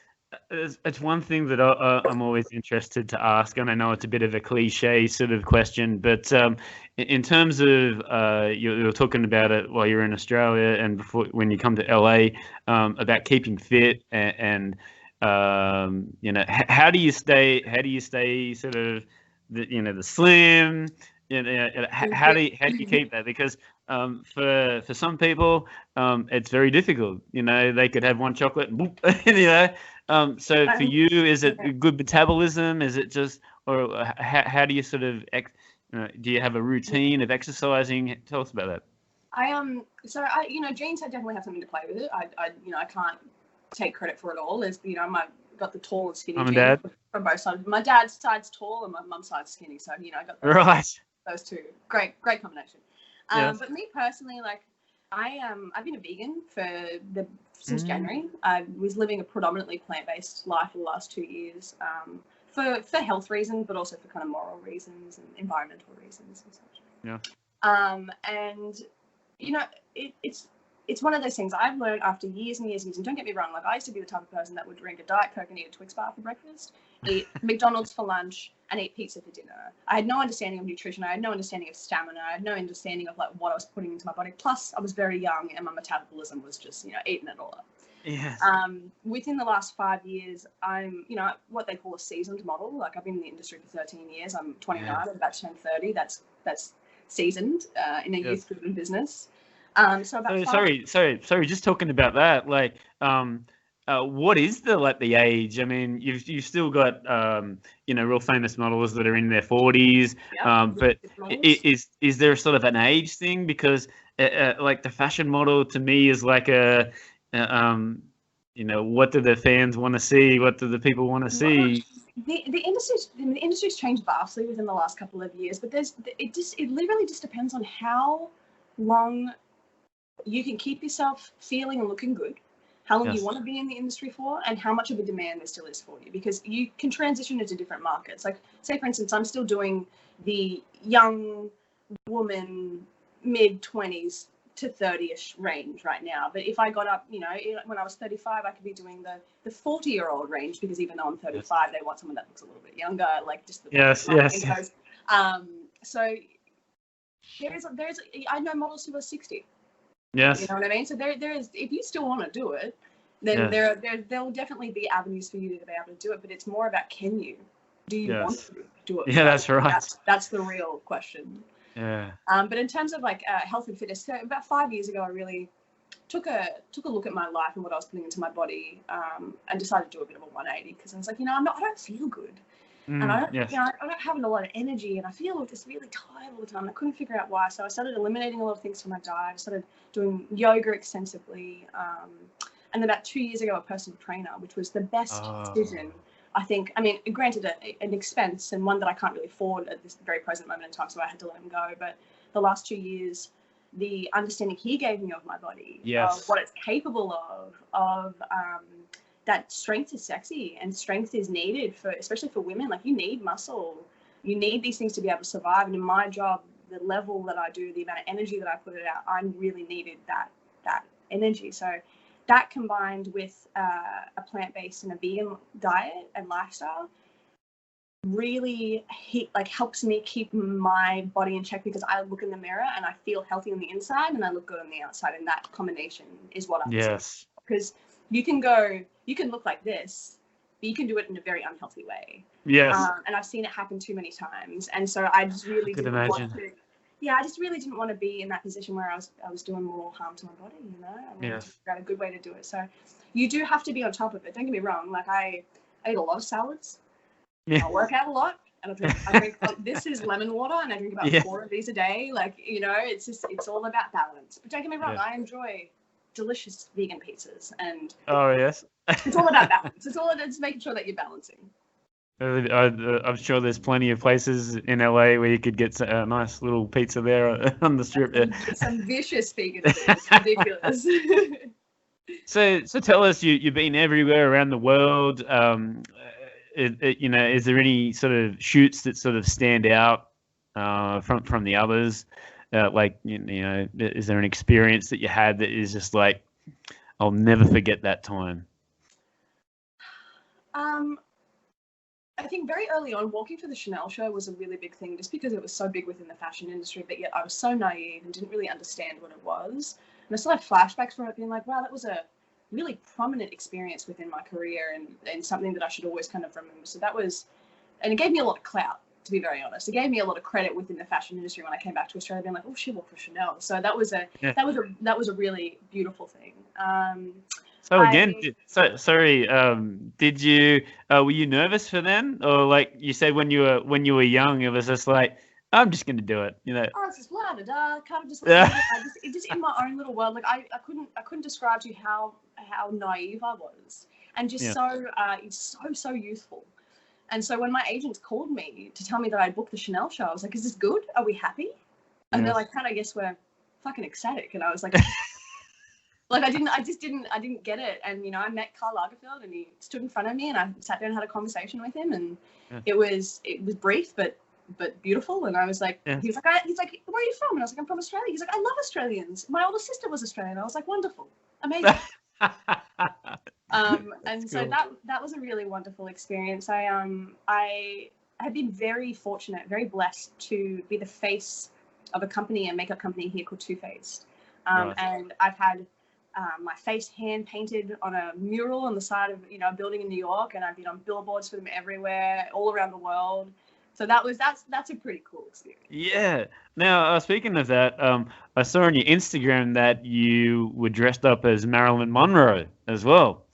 it's one thing that I'm always interested to ask, and I know it's a bit of a cliche sort of question, but in terms of you were talking about it while you're in Australia and before when you come to LA, about keeping fit and how do you stay sort of the slim, how do you keep that? Because for some people it's very difficult. They could have one chocolate and whoop, so for you, is it good metabolism? Is it just, or how do you sort of do you have a routine of exercising? Tell us about that. Genes definitely have something to play with it. I can't take credit for it all. As I got the tall and skinny gene from both sides. My dad's side's tall and my mum's side's skinny, so I got those two. Great combination. But me personally, like I've been a vegan since January. I was living a predominantly plant-based life for the last 2 years, for health reasons, but also for kind of moral reasons and environmental reasons and such. It's one of those things I've learned after years and years and years. And don't get me wrong, like I used to be the type of person that would drink a Diet Coke and eat a Twix bar for breakfast, eat McDonald's for lunch, and eat pizza for dinner. I had no understanding of nutrition. I had no understanding of stamina. I had no understanding of like what I was putting into my body. Plus, I was very young and my metabolism was just eating it all up. Yes. Within the last 5 years, I'm what they call a seasoned model. Like I've been in the industry for 13 years. I'm 29. I'm about to turn 30. That's seasoned in a youth-driven business. Sorry. Just talking about that, like, what is the age? I mean, you've still got real famous models that are in their 40s, but is there sort of an age thing? Because like the fashion model to me is like what do the fans want to see? What do the people want to see? The industry's changed vastly within the last couple of years, but it literally just depends on how long you can keep yourself feeling and looking good, how long you want to be in the industry for, and how much of a demand there still is for you, because you can transition into different markets. Like, say, for instance, I'm still doing the young woman, mid-20s to 30-ish range right now. But if I got up, when I was 35, I could be doing the 40-year-old range, because even though I'm 35, they want someone that looks a little bit younger, like just the So there's I know models who are 60. Yes. You know what I mean? So there is, if you still want to do it, then there will definitely be avenues for you to be able to do it. But it's more about, do you want to do it? Yeah, that's right. That's the real question. Yeah. But in terms of like health and fitness, so about 5 years ago, I really took a look at my life and what I was putting into my body, and decided to do a bit of a 180, because I was like, I don't feel good. And I don't have a lot of energy, and I feel just really tired all the time. I couldn't figure out why, so I started eliminating a lot of things from my diet. I started doing yoga extensively, and about 2 years ago, a personal trainer, which was the best decision, I think. I mean, granted, an expense, and one that I can't really afford at this very present moment in time, so I had to let him go. But the last 2 years, the understanding he gave me of my body, of what it's capable of that strength is sexy, and strength is needed especially for women. Like, you need muscle, you need these things to be able to survive. And in my job, the level that I do, the amount of energy that I put it out, I really needed that energy. So that, combined with a plant-based and a vegan diet and lifestyle, really helps me keep my body in check, because I look in the mirror and I feel healthy on the inside and I look good on the outside, and that combination is what I'm saying. Because you can look like this but you can do it in a very unhealthy way. Yes. And I've seen it happen too many times. And so I just really didn't want to. Yeah, I just really didn't want to be in that position where I was doing more harm to my body. You know, I wanted to figure out a good way to do it. So you do have to be on top of it. Don't get me wrong. Like I eat a lot of salads. Yeah. I work out a lot. And I drink this is lemon water, and I drink about 4 of these a day. Like, you know, it's all about balance. But don't get me wrong, I enjoy delicious vegan pizzas, and it's all about balance. It's making sure that you're balancing. I'm sure there's plenty of places in LA where you could get a nice little pizza there on the strip. Some vicious vegan things. Ridiculous. So tell us, you've been everywhere around the world. You know, is there any sort of shoots that sort of stand out from the others? Like, you know, is there an experience that you had that is just like, I'll never forget that time? I think very early on, walking for the Chanel show was a really big thing, just because it was so big within the fashion industry, but yet I was so naive and didn't really understand what it was. And I still have flashbacks from it, being like, wow, that was a really prominent experience within my career, and something that I should always kind of remember. So that was, and it gave me a lot of clout, to be very honest. It gave me a lot of credit within the fashion industry when I came back to Australia, being like, oh, she worked for Chanel. So that was a really beautiful thing. So again, sorry. Did you were you nervous for then, or like you said when you were young, it was just like, I'm just gonna do it, you know? Oh, it's just la da da, kind of just it just in my own little world. Like I couldn't describe to you how naive I was, and just so youthful. And so when my agents called me to tell me that I booked the Chanel show, I was like, is this good? Are we happy? And they're like, I guess we're fucking ecstatic. And I was like, like I didn't get it. And, you know, I met Karl Lagerfeld, and he stood in front of me, and I sat down and had a conversation with him, and it was brief, but beautiful. And I was like, he's like, where are you from? And I was like, I'm from Australia. He's like, I love Australians. My older sister was Australian. I was like, wonderful, amazing. And that's so cool. that was a really wonderful experience. I have been very fortunate, very blessed to be the face of a makeup company here called Too Faced. And I've had my face hand painted on a mural on the side of, you know, a building in New York, and I've been on billboards for them everywhere, all around the world. So that's a pretty cool experience. Yeah. Now, speaking of that, I saw on your Instagram that you were dressed up as Marilyn Monroe as well.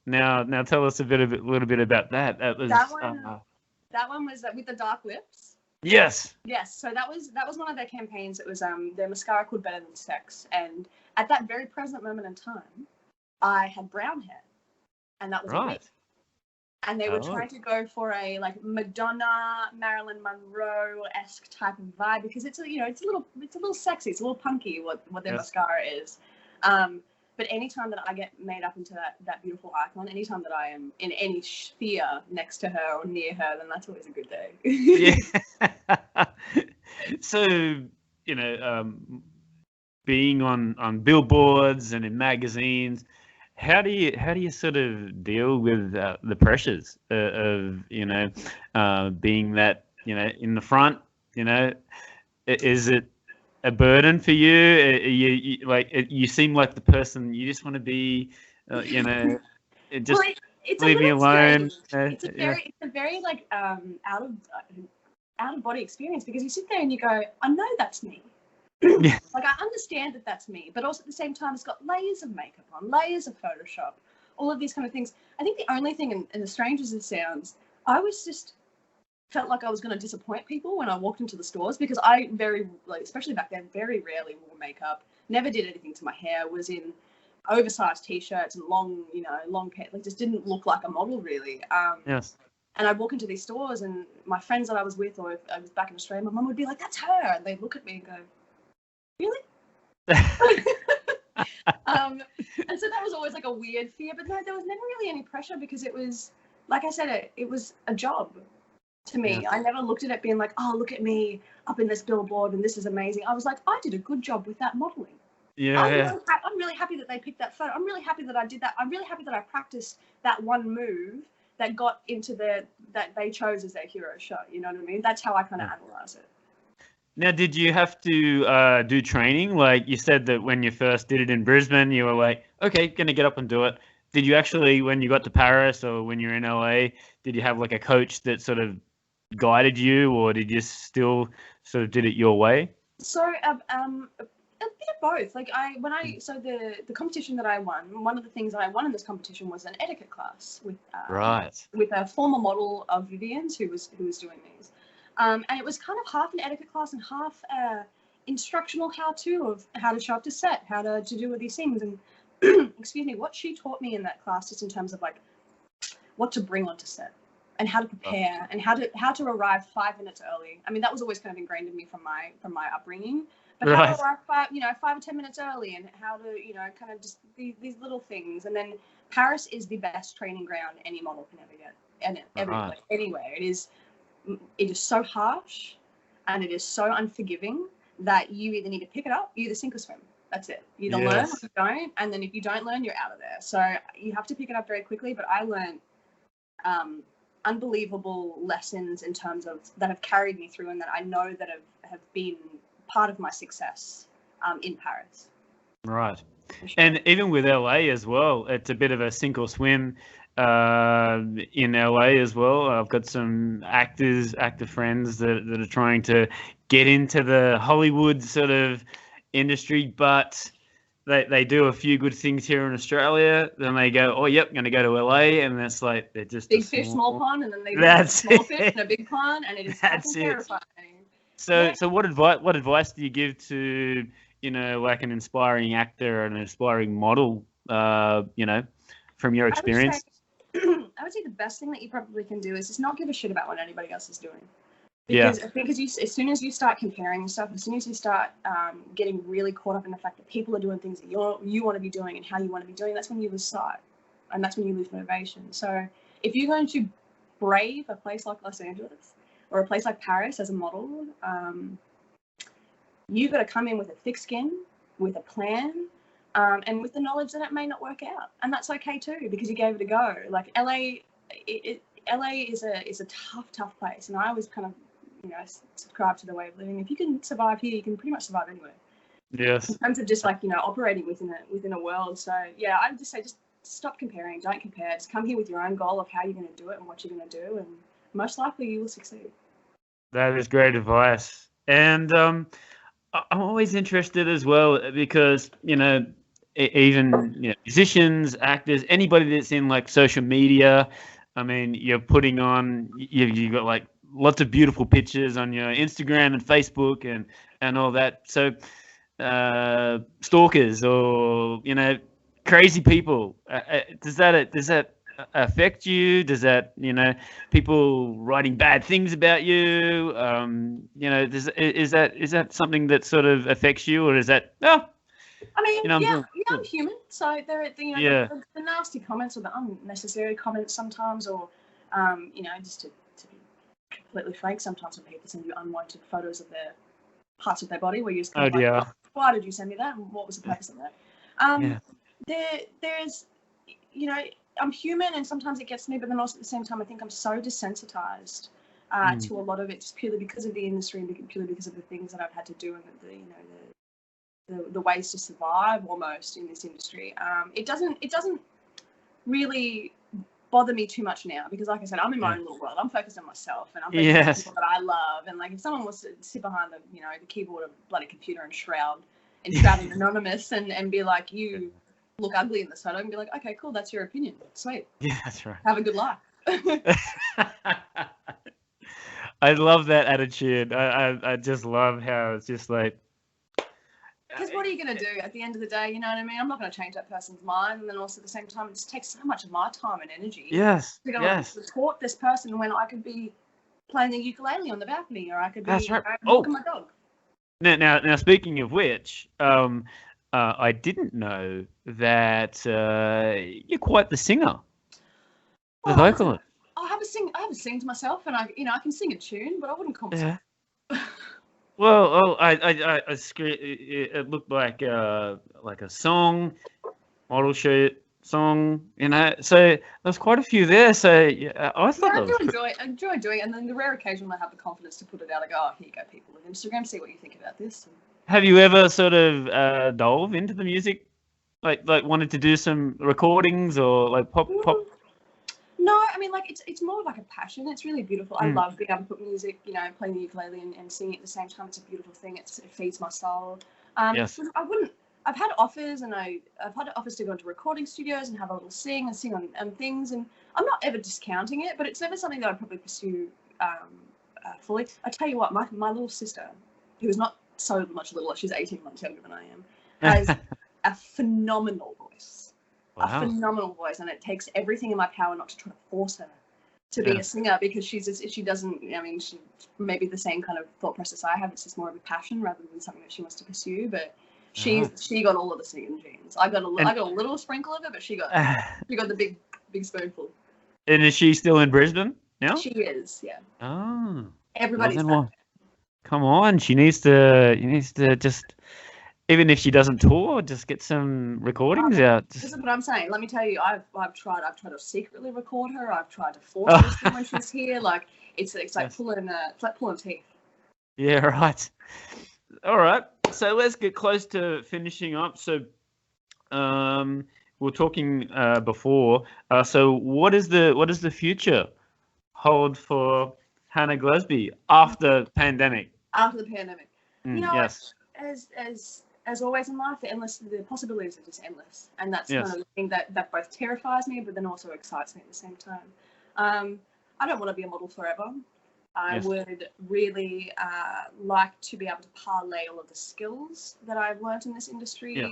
Now tell us a little bit about that. That one was with the dark lips. Yes. Yes. So that was one of their campaigns. It was their mascara called Better Than Sex, and at that very present moment in time, I had brown hair, and that was a wig. And they were trying to go for a like Madonna, Marilyn Monroe-esque type of vibe, because it's a little sexy, it's a little punky what their mascara is. But anytime that I get made up into that beautiful icon, anytime that I am in any sphere next to her or near her, then that's always a good day. Yeah. So, you know, being on billboards and in magazines, how do you sort of deal with the pressures of, you know, being that, you know, in the front, you know? Is it a burden for you? You seem like the person you just want to be, you know, just leave me alone. It's a very like out of body experience, because you sit there and you go, I know that's me. Yeah. Like I understand that that's me, but also at the same time, it's got layers of makeup on, layers of Photoshop, all of these kind of things. I think the only thing, and as strange as it sounds, I was just felt like I was going to disappoint people when I walked into the stores, because I especially back then, very rarely wore makeup, never did anything to my hair, was in oversized t-shirts and long pants, like just didn't look like a model really. Yes. And I'd walk into these stores, and my friends that I was with, or if I was back in Australia, my mum would be like, that's her. And they'd look at me and go, really? And so that was always like a weird fear, but no, there was never really any pressure, because it was, like I said, it was a job to me. I never looked at it being like, oh, look at me up in this billboard and this is amazing. I was like, I did a good job with that modeling. I'm really happy that they picked that photo. I'm really happy that I did that. I'm really happy that I practiced that one move that got into that they chose as their hero shot. You know what I mean? That's how I kind of analyze it. Now, did you have to do training? Like you said that when you first did it in Brisbane, you were like, okay, going to get up and do it. did you actually, when you got to Paris or when you're in LA, did you have like a coach that sort of guided you, or did you still sort of did it your way? So a bit of both. Like the competition that I won, one of the things that I won in this competition was an etiquette class with a former model of Vivien's who was doing these, and it was kind of half an etiquette class and half instructional how-to of how to show up to set, how to do all these things. And excuse me, what she taught me in that class, just in terms of like what to bring onto set and how to prepare and how to arrive 5 minutes early. I mean, that was always kind of ingrained in me from my upbringing. But how to arrive 5 or 10 minutes early, and how to, kind of just these little things. And then Paris is the best training ground any model can ever get, and like, anywhere. It is so harsh, and it is so unforgiving that you either need to pick it up, you either sink or swim. That's it. You either learn or you don't, and then if you don't learn, you're out of there. So you have to pick it up very quickly. But I learned unbelievable lessons in terms of that have carried me through, and that I know that have been part of my success in Paris. Right. Sure. And even with LA as well, it's a bit of a sink or swim in LA as well. I've got some actor friends that are trying to get into the Hollywood sort of industry, but they do a few good things here in Australia, then they go, oh yep, I'm going to go to LA, and that's like they're just big fish, small pond, and then they do small fish in a big pond, and it is terrifying. So what advice do you give to, like an inspiring actor and an inspiring model, from your experience? I would say the best thing that you probably can do is just not give a shit about what anybody else is doing. Because as soon as you start comparing stuff, as soon as you start getting really caught up in the fact that people are doing things that you want to be doing and how you want to be doing, that's when you lose sight, and that's when you lose motivation. So if you're going to brave a place like Los Angeles or a place like Paris as a model, you've got to come in with a thick skin, with a plan, and with the knowledge that it may not work out, and that's okay too, because you gave it a go. Like LA is a tough place, and I always kind of subscribe to the way of living. If you can survive here, you can pretty much survive anywhere. Yes. In terms of just like operating within a world. So yeah, I would just say just stop comparing. Don't compare. Just come here with your own goal of how you're going to do it and what you're going to do, and most likely you will succeed. That is great advice. And I'm always interested as well, because even musicians, actors, anybody that's in like social media, I mean, you're putting on, you've got like lots of beautiful pictures on your Instagram and Facebook and all that. So stalkers or crazy people, does that affect you? Does that people writing bad things about you? Is that something that sort of affects you, or is that I mean, I'm human, so there are the nasty comments or the unnecessary comments sometimes, or just to be completely frank, sometimes when people send you unwanted photos of their parts of their body, where you're just kind of why did you send me that, and what was the purpose of that? There's I'm human, and sometimes it gets me, but then also at the same time I think I'm so desensitized to a lot of it, just purely because of the industry and purely because of the things that I've had to do, and the ways to survive almost in this industry. It doesn't really bother me too much now, because like I said, I'm in my own little world. I'm focused on myself, and I'm focused on people that I love. And like if someone was to sit behind the keyboard of a bloody computer and shrouded anonymous and be like, you look ugly in this photo, and be like, okay, cool, that's your opinion. Sweet. Yeah, that's right. Have a good life. I love that attitude. I just love how it's just like, because what are you going to do at the end of the day? You know what I mean? I'm not going to change that person's mind. And then also at the same time, it just takes so much of my time and energy. Yes. To go and support this person when I could be playing the ukulele on the balcony, or I could be walking my dog. Now, speaking of which, I didn't know that you're quite the singer, the vocalist. I have a sing to myself, and I can sing a tune, but I wouldn't call myself. Well, it looked like a song, model shoot song, So there's quite a few there. So I thought I enjoy doing it, and then the rare occasion when I have the confidence to put it out, I go, oh, here you go, people on Instagram, see what you think about this. Have you ever sort of dove into the music Like wanted to do some recordings or like pop? No, I mean, like it's more like a passion. It's really beautiful. I Mm. love being able to put music, playing the ukulele and singing at the same time. It's a beautiful thing. It feeds my soul. Yes. I wouldn't. I've had offers, and I've had offers to go into recording studios and have a little sing on things, and I'm not ever discounting it, but it's never something that I'd probably pursue fully. I tell you what, my little sister, who is not so much littler, she's 18 months younger than I am, has a phenomenal voice. Wow. A phenomenal voice, and it takes everything in my power not to try to force her to be a singer, because she doesn't. I mean, she maybe the same kind of thought process I have. It's just more of a passion rather than something that she wants to pursue. But she got all of the singing genes. I got a little sprinkle of it, but she got the big spoonful. And is she still in Brisbane now? She is, yeah. Oh, Everybody's come on, she needs to just, even if she doesn't tour, just get some recordings out. This is what I'm saying. Let me tell you, I've tried to secretly record her. I've tried to force her to sing when she's here. Like it's like pulling teeth. Yeah, right. All right. So let's get close to finishing up. So, we were talking before. So what is the future hold for Hannah Glasby after pandemic? After the pandemic, yes. As always in life, the possibilities are just endless, and that's kind of the thing that both terrifies me, but then also excites me at the same time. I don't want to be a model forever. I would really like to be able to parlay all of the skills that I've learned in this industry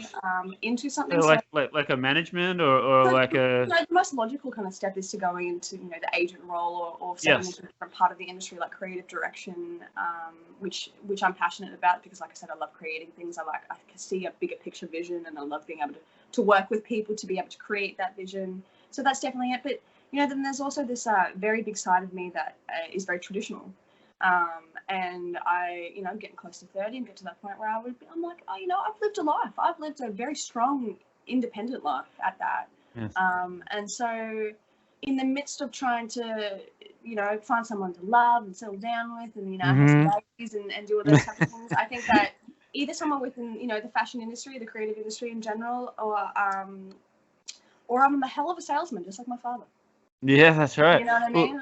into something. So like a management or like a... The most logical kind of step is to going into the agent role or stepping into a different part of the industry, like creative direction, which I'm passionate about, because like I said, I love creating things. I can see a bigger picture vision, and I love being able to work with people to be able to create that vision. So that's definitely it. But then there's also this very big side of me that is very traditional. And I, getting close to 30 and get to that point where I'm like, I've lived a life. I've lived a very strong, independent life at that. Yes. And so in the midst of trying to, find someone to love and settle down with and, have some babies and do all those types of things, I think that either someone within, the fashion industry, the creative industry in general, or I'm a hell of a salesman, just like my father. Yeah, that's right. You know what I mean?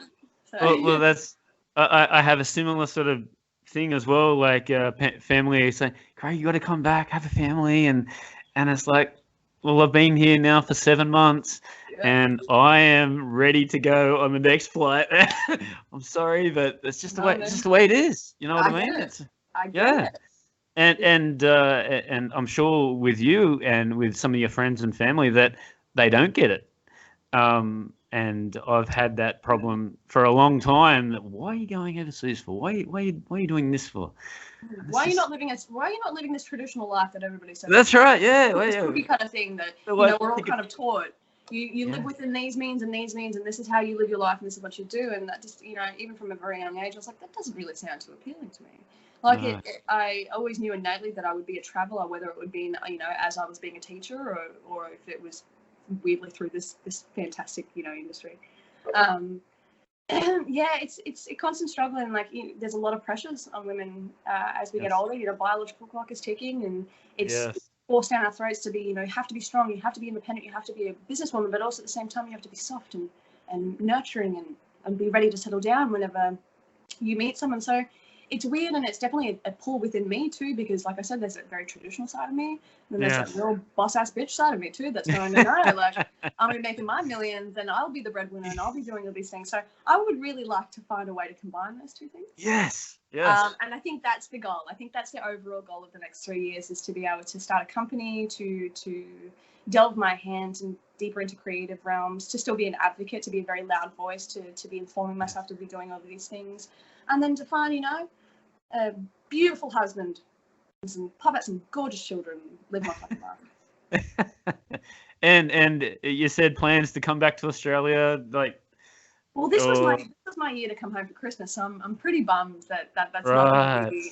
Well, that's... I have a similar sort of thing as well. Like family saying, "Craig, you got to come back, have a family," and it's like, well, I've been here now for 7 months, and I am ready to go on the next flight. I'm sorry, but it's just the way. It's just the way it is. You know what I mean? I get it. And I'm sure with you and with some of your friends and family that they don't get it. And I've had that problem for a long time. Why are you going overseas for? Why are you doing this for? Why are you not living this traditional life that everybody says? That's right. Yeah. This cookie cutter thing that we're all kind of taught. You live within these means and these means, and this is how you live your life, and this is what you do. And that just even from a very young age, I was like, that doesn't really sound too appealing to me. Like I always knew innately that I would be a traveler, whether it would be as I was being a teacher or if it was weirdly through this fantastic industry. It's a constant struggle, and there's a lot of pressures on women as we get older. Biological clock is ticking, and it's forced down our throats to be you have to be strong, you have to be independent, you have to be a businesswoman, but also at the same time you have to be soft and nurturing and be ready to settle down whenever you meet someone. So it's weird, and it's definitely a pull within me too, because like I said, there's a very traditional side of me, and then there's that real boss ass bitch side of me too that's going, no, like I'm gonna be making my millions and I'll be the breadwinner and I'll be doing all these things. So I would really like to find a way to combine those two things. Yes. And I think that's the goal. I think that's the overall goal of the next 3 years, is to be able to start a company, to delve my hands and deeper into creative realms, to still be an advocate, to be a very loud voice, to be informing myself, to be doing all of these things, and then to find a beautiful husband and pop out some gorgeous children, live my fucking life. And you said plans to come back to Australia, like... Well, this was my year to come home for Christmas, so I'm pretty bummed that's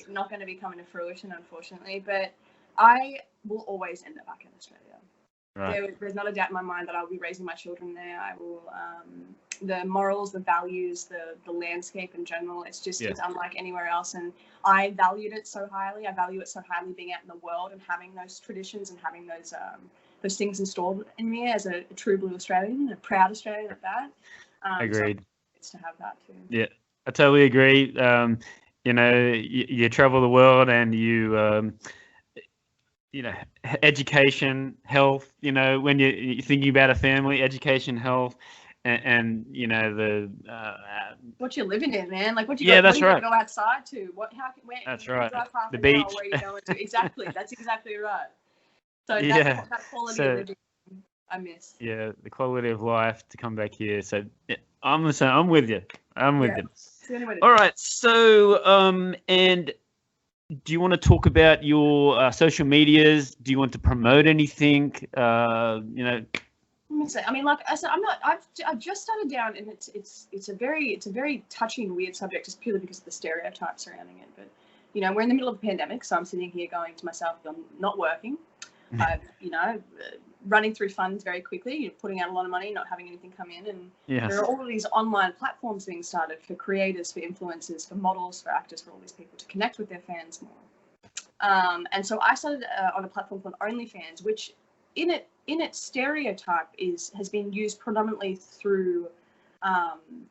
not going to be coming to fruition, unfortunately. But I will always end up back in Australia. Right. There's not a doubt in my mind that I'll be raising my children there. I will. The morals, the values, the landscape in general, it's unlike anywhere else, and I valued it so highly. I value it so highly, being out in the world and having those traditions and having those those things installed in me as a true blue Australian, a proud Australian at that. Agreed. So it's to have that too. Yeah, I totally agree. You know, you travel the world and you know, education, health, you know, when you're thinking about a family, education, health, and you know, the what you're living in, man. Like, what you yeah, got, that's what right. go outside to? Where? That's You right. drive half The an beach. hour, where are you going to? Exactly. That's exactly right. So Yeah. that quality So, of living, I miss. yeah, the quality of life to come back here. So yeah, I'm the same. I'm with you. I'm with you. It's the only way to All do it. right. So and do you want to talk about your social medias? Do you want to promote anything? You know. Let me say. I mean, like I said, I'm not. I've just started down, and it's a very touchy and weird subject, just purely because of the stereotypes surrounding it. But you know, we're in the middle of a pandemic, so I'm sitting here going to myself, I'm not working. You know, running through funds very quickly, you're putting out a lot of money, not having anything come in, and there are all of these online platforms being started for creators, for influencers, for models, for actors, for all these people to connect with their fans more. And so I started on a platform called OnlyFans, which in its stereotype has been used predominantly through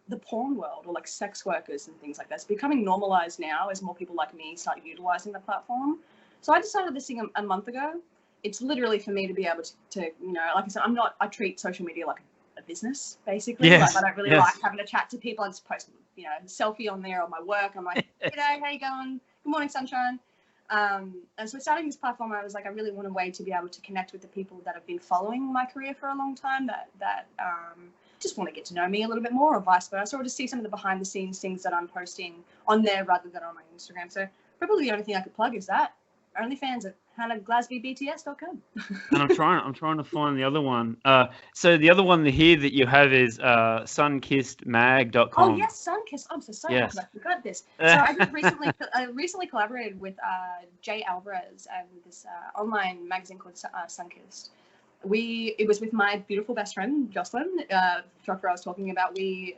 the porn world, or like sex workers and things like that. It's becoming normalized now as more people like me start utilizing the platform. So I decided this thing a month ago. It's literally for me to be able to, you know, like I said, I treat social media like a business, basically. Yes. Like, I don't really like having a chat to people. I just post, you know, a selfie on there on my work. I'm like, g'day, how you going? Good morning, sunshine. And so starting this platform, I was like, I really want a way to be able to connect with the people that have been following my career for a long time, that just want to get to know me a little bit more, or vice versa, or just see some of the behind the scenes things that I'm posting on there rather than on my Instagram. So probably the only thing I could plug is that. OnlyFans at HannahGlasbyBTS.com. And I'm trying to find the other one. So the other one here that you have is sunkissedmag.com. Oh yes, Sunkissed. I'm so sorry, Yes. I forgot this. So I recently collaborated with Jay Alvarez and this online magazine called Sunkissed. It was with my beautiful best friend Jocelyn, Dr. I was talking about. They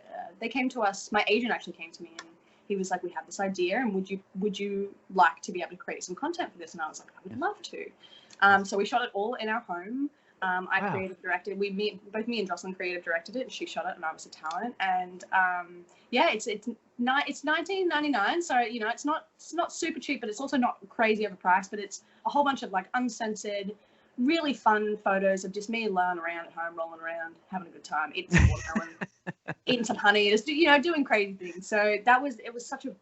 came to us. My agent actually came to me, and he was like, we have this idea, and would you like to be able to create some content for this? And I was like, I would love to. So we shot it all in our home. I creative directed. Both me and Jocelyn creative directed it, and she shot it, and I was a talent. And yeah, it's $19.99, so you know, it's not super cheap, but it's also not crazy overpriced. But it's a whole bunch of like uncensored, really fun photos of just me lying around at home, rolling around, having a good time, eating some watermelon, eating some honey, just, you know, doing crazy things. So it was such a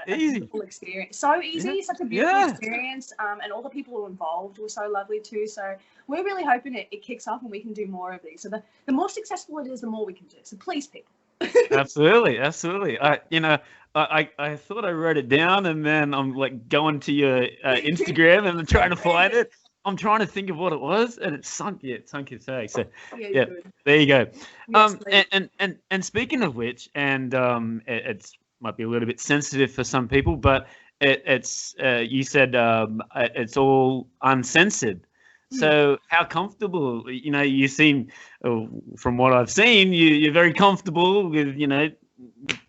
beautiful experience. So easy, such a beautiful experience. And all the people who were involved were so lovely too. So we're really hoping it kicks off and we can do more of these. So the more successful it is, the more we can do. So please, people. Absolutely. I thought I wrote it down, and then I'm like going to your Instagram and I'm trying to find it. I'm trying to think of what it was, and it's Sunkissed Mag. So yeah, there you go. Yes, and speaking of which, and it's might be a little bit sensitive for some people, but it's you said it's all uncensored. So how comfortable, you know, you seem, from what I've seen, you're very comfortable with, you know,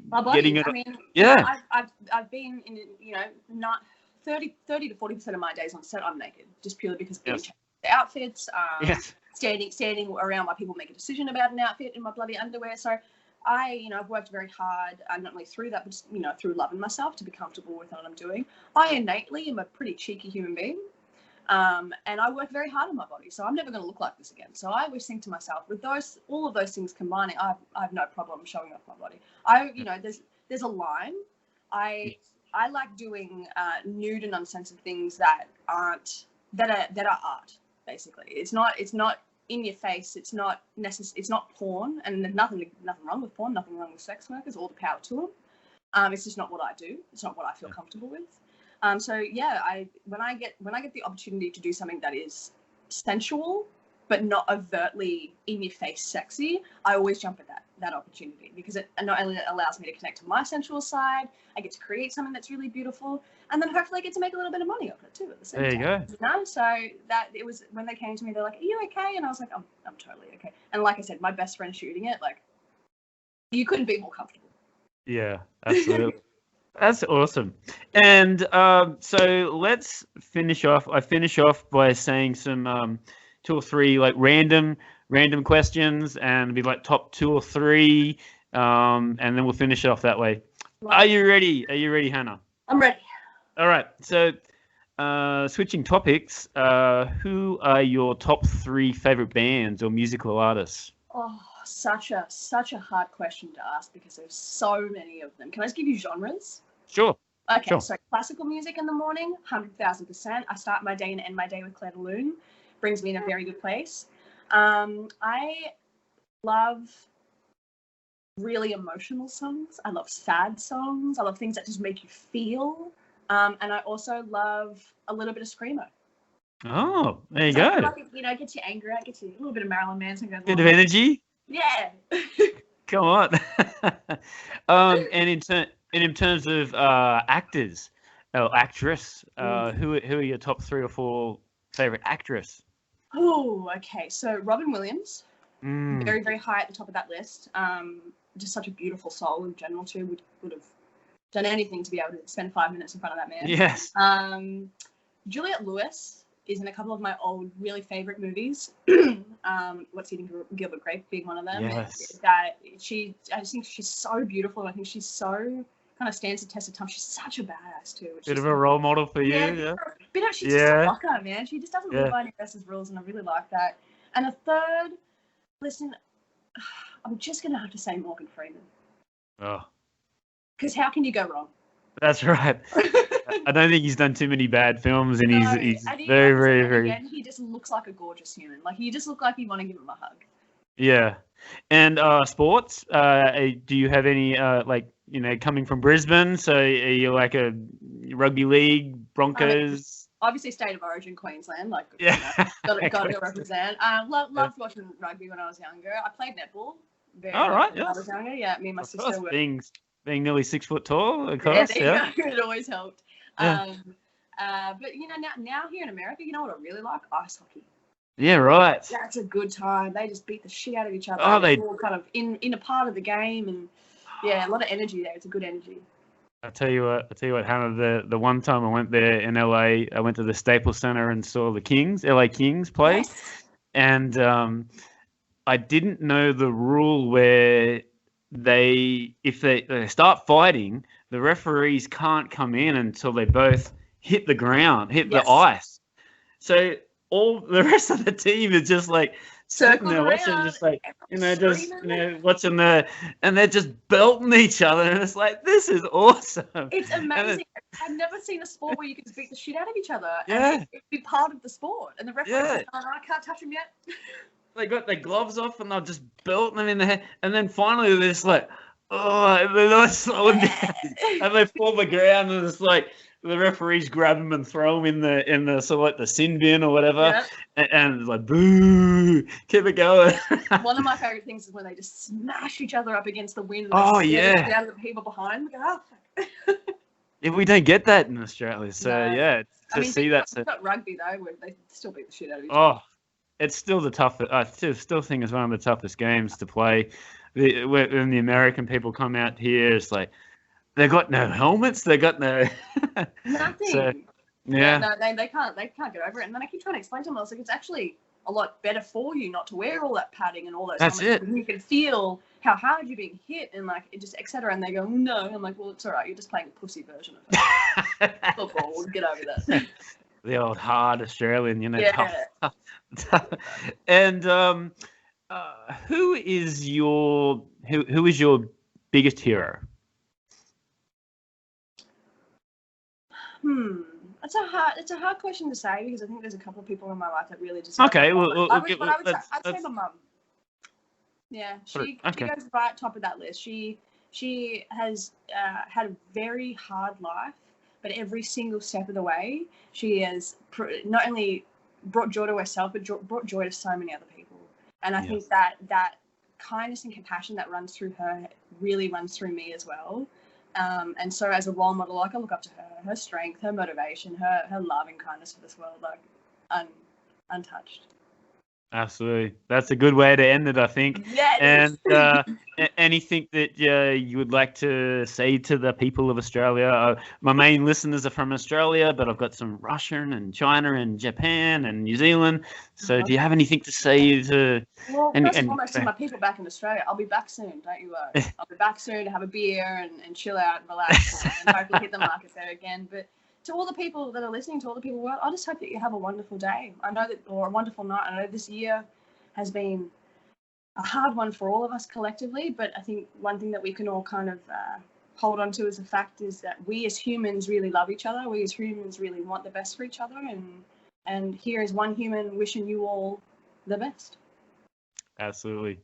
my body. getting it. I mean, yeah, I've been in, you know, not 30 to 40% of my days on set I'm naked, just purely because being changed the outfits, standing around while people make a decision about an outfit in my bloody underwear. So I've worked very hard, not only through that, but just, you know, through loving myself to be comfortable with what I'm doing. I innately am a pretty cheeky human being. And I work very hard on my body, so I'm never going to look like this again. So I always think to myself, with all of those things combining, I have no problem showing off my body. There's a line. I like doing nude and uncensored things that are art. Basically, it's not in your face. It's not It's not porn, and there's nothing wrong with porn. Nothing wrong with sex workers. All the power to them. It's just not what I do. It's not what I feel comfortable with. So yeah, when I get the opportunity to do something that is sensual but not overtly in your face sexy, I always jump at that opportunity, because it not only allows me to connect to my sensual side, I get to create something that's really beautiful, and then hopefully I get to make a little bit of money off it too at the same time. There you go. You know? So that it was, when they came to me, they're like, "Are you okay?" And I was like, "I'm totally okay." And like I said, my best friend shooting it, like, you couldn't be more comfortable. Yeah, absolutely. That's awesome. And so let's finish off. I finish off by saying some, or three like random questions, and it'll be like top 2 or 3, and then we'll finish it off that way. Right. Are you ready? Are you ready, Hannah? I'm ready. All right. So, switching topics, who are your top 3 favorite bands or musical artists? Oh, such a hard question to ask because there's so many of them. Can I just give you genres? Sure. Okay, Sure. So classical music in the morning, 100,000%. I start my day and end my day with Claire de Lune. Brings me in a very good place. I love really emotional songs. I love sad songs. I love things that just make you feel. And I also love a little bit of screamo. Oh, there you So I go. feel like it gets you angry out, gets you a little bit of Marilyn Manson goes Bit of energy. Yeah. Come on. And in terms of actors or actress, who are your top 3 or 4 favorite actress? Oh, okay. So Robin Williams, very, very high at the top of that list. Just such a beautiful soul in general too. Would have done anything to be able to spend 5 minutes in front of that man. Yes. Juliette Lewis is in a couple of my old, really favorite movies. What's Eating Gilbert Grape being one of them. Yes. I just think she's so beautiful. I think she's so kind of stands the test of time. She's such a badass too. Bit of a role model for you. Yeah. She's just a rocker, man. She just doesn't live by any else's rules, and I really like that. And a third, listen, I'm just gonna have to say Morgan Freeman. Oh. Because how can you go wrong? That's right. I don't think he's done too many bad films, and he's very, very, very. Again, he just looks like a gorgeous human. Like you just look like you want to give him a hug. Yeah, and sports. Do you have any coming from Brisbane? So are you like a rugby league, Broncos? Obviously, state of origin, Queensland. Like yeah, got to represent. Loved watching rugby when I was younger. I played netball. All right. When I was younger. Yeah, me and my sister were. Being nearly 6 foot tall, of course. Yeah, it always helped. Yeah. But now here in America, you know what I really like? Ice hockey. Yeah, right. That's a good time. They just beat the shit out of each other. Oh, they're all kind of in a part of the game, and a lot of energy there. It's a good energy. I'll tell you what, Hannah. The one time I went there in LA, I went to the Staples Center and saw the LA Kings play, yes. And I didn't know the rule where if they start fighting, the referees can't come in until they both hit the ground, the ice. So all the rest of the team is just like sitting there watching, just like watching and they're just belting each other, and it's like, this is awesome. It's amazing. I've never seen a sport where you can beat the shit out of each other and be part of the sport, and the referees like, oh, I can't touch him yet. They got their gloves off and they'll just belt them in the head, and then finally they're just like, oh, they're not slowing down, and they fall the ground, and it's like the referees grab them and throw them in the sort of like the sin bin or whatever, and it's like, boo, keep it going. One of my favorite things is when they just smash each other up against the wind. And get out of the people behind. Yeah, we don't get that in Australia, so It's not rugby though, where they still beat the shit out of each other. It's still the toughest. I still think it's one of the toughest games to play. When the American people come out here, it's like they've got no helmets. They got no nothing. So, no, they can't get over it. And then I keep trying to explain to them, I was like, it's actually a lot better for you not to wear all that padding and all those. That's helmets. it. You can feel how hard you're being hit and like it just etc. And they go, no. I'm like, well, it's all right. You're just playing a pussy version of it. Football. We'll get over that. The old hard Australian, tough. And who is your biggest hero? It's a hard question to say because I think there's a couple of people in my life that really just. Okay, I'd say my mum. Yeah, she goes right top of that list. She has had a very hard life, but every single step of the way, she has not only brought joy to herself, but brought joy to so many other people. And I think that kindness and compassion that runs through her really runs through me as well. And so as a role model, like I look up to her strength, her motivation, her love and kindness for this world, like untouched. Absolutely. That's a good way to end it, I think. Yeah, And anything that you would like to say to the people of Australia? My main listeners are from Australia, but I've got some Russian and China and Japan and New Zealand. So do you have anything to say to... Well, first and foremost, to my people back in Australia, I'll be back soon, don't you worry. I'll be back soon to have a beer and chill out and relax and hopefully hit the market there again. But to all the people that are listening, to all the people world, I just hope that you have a wonderful day. I know that, or a wonderful night. I know this year has been a hard one for all of us collectively, but I think one thing that we can all kind of hold on to as a fact is that we as humans really love each other. We as humans really want the best for each other. And here is one human wishing you all the best. Absolutely.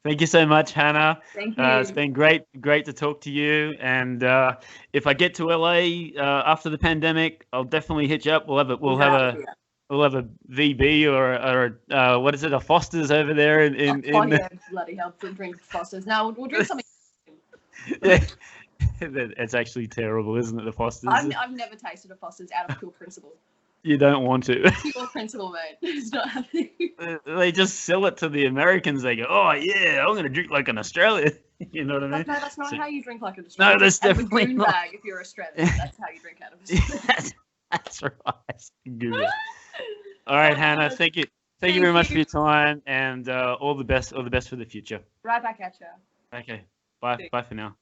Thank you so much, Hannah. Thank you. It's been great to talk to you. And if I get to LA after the pandemic, I'll definitely hit you up. We'll have a VB or what is it? A Foster's over there in yeah, bloody hell, drink Foster's. Now we'll drink something. Yeah. It's actually terrible, isn't it? The Foster's. I've never tasted a Foster's out of pure principle. You don't want to. Pure principle, mate. It's not happening. They just sell it to the Americans. They go, "Oh yeah, I'm gonna drink like an Australian." You know what I mean? No, that's not how you drink like an Australian. No, that's definitely not. Bag if you're Australian. That's how you drink out of Australia. That's right. Good. All right, Hannah. Thank you. Thank you very much for your time, and all the best. All the best for the future. Right back at you. Okay. Bye. Bye for now.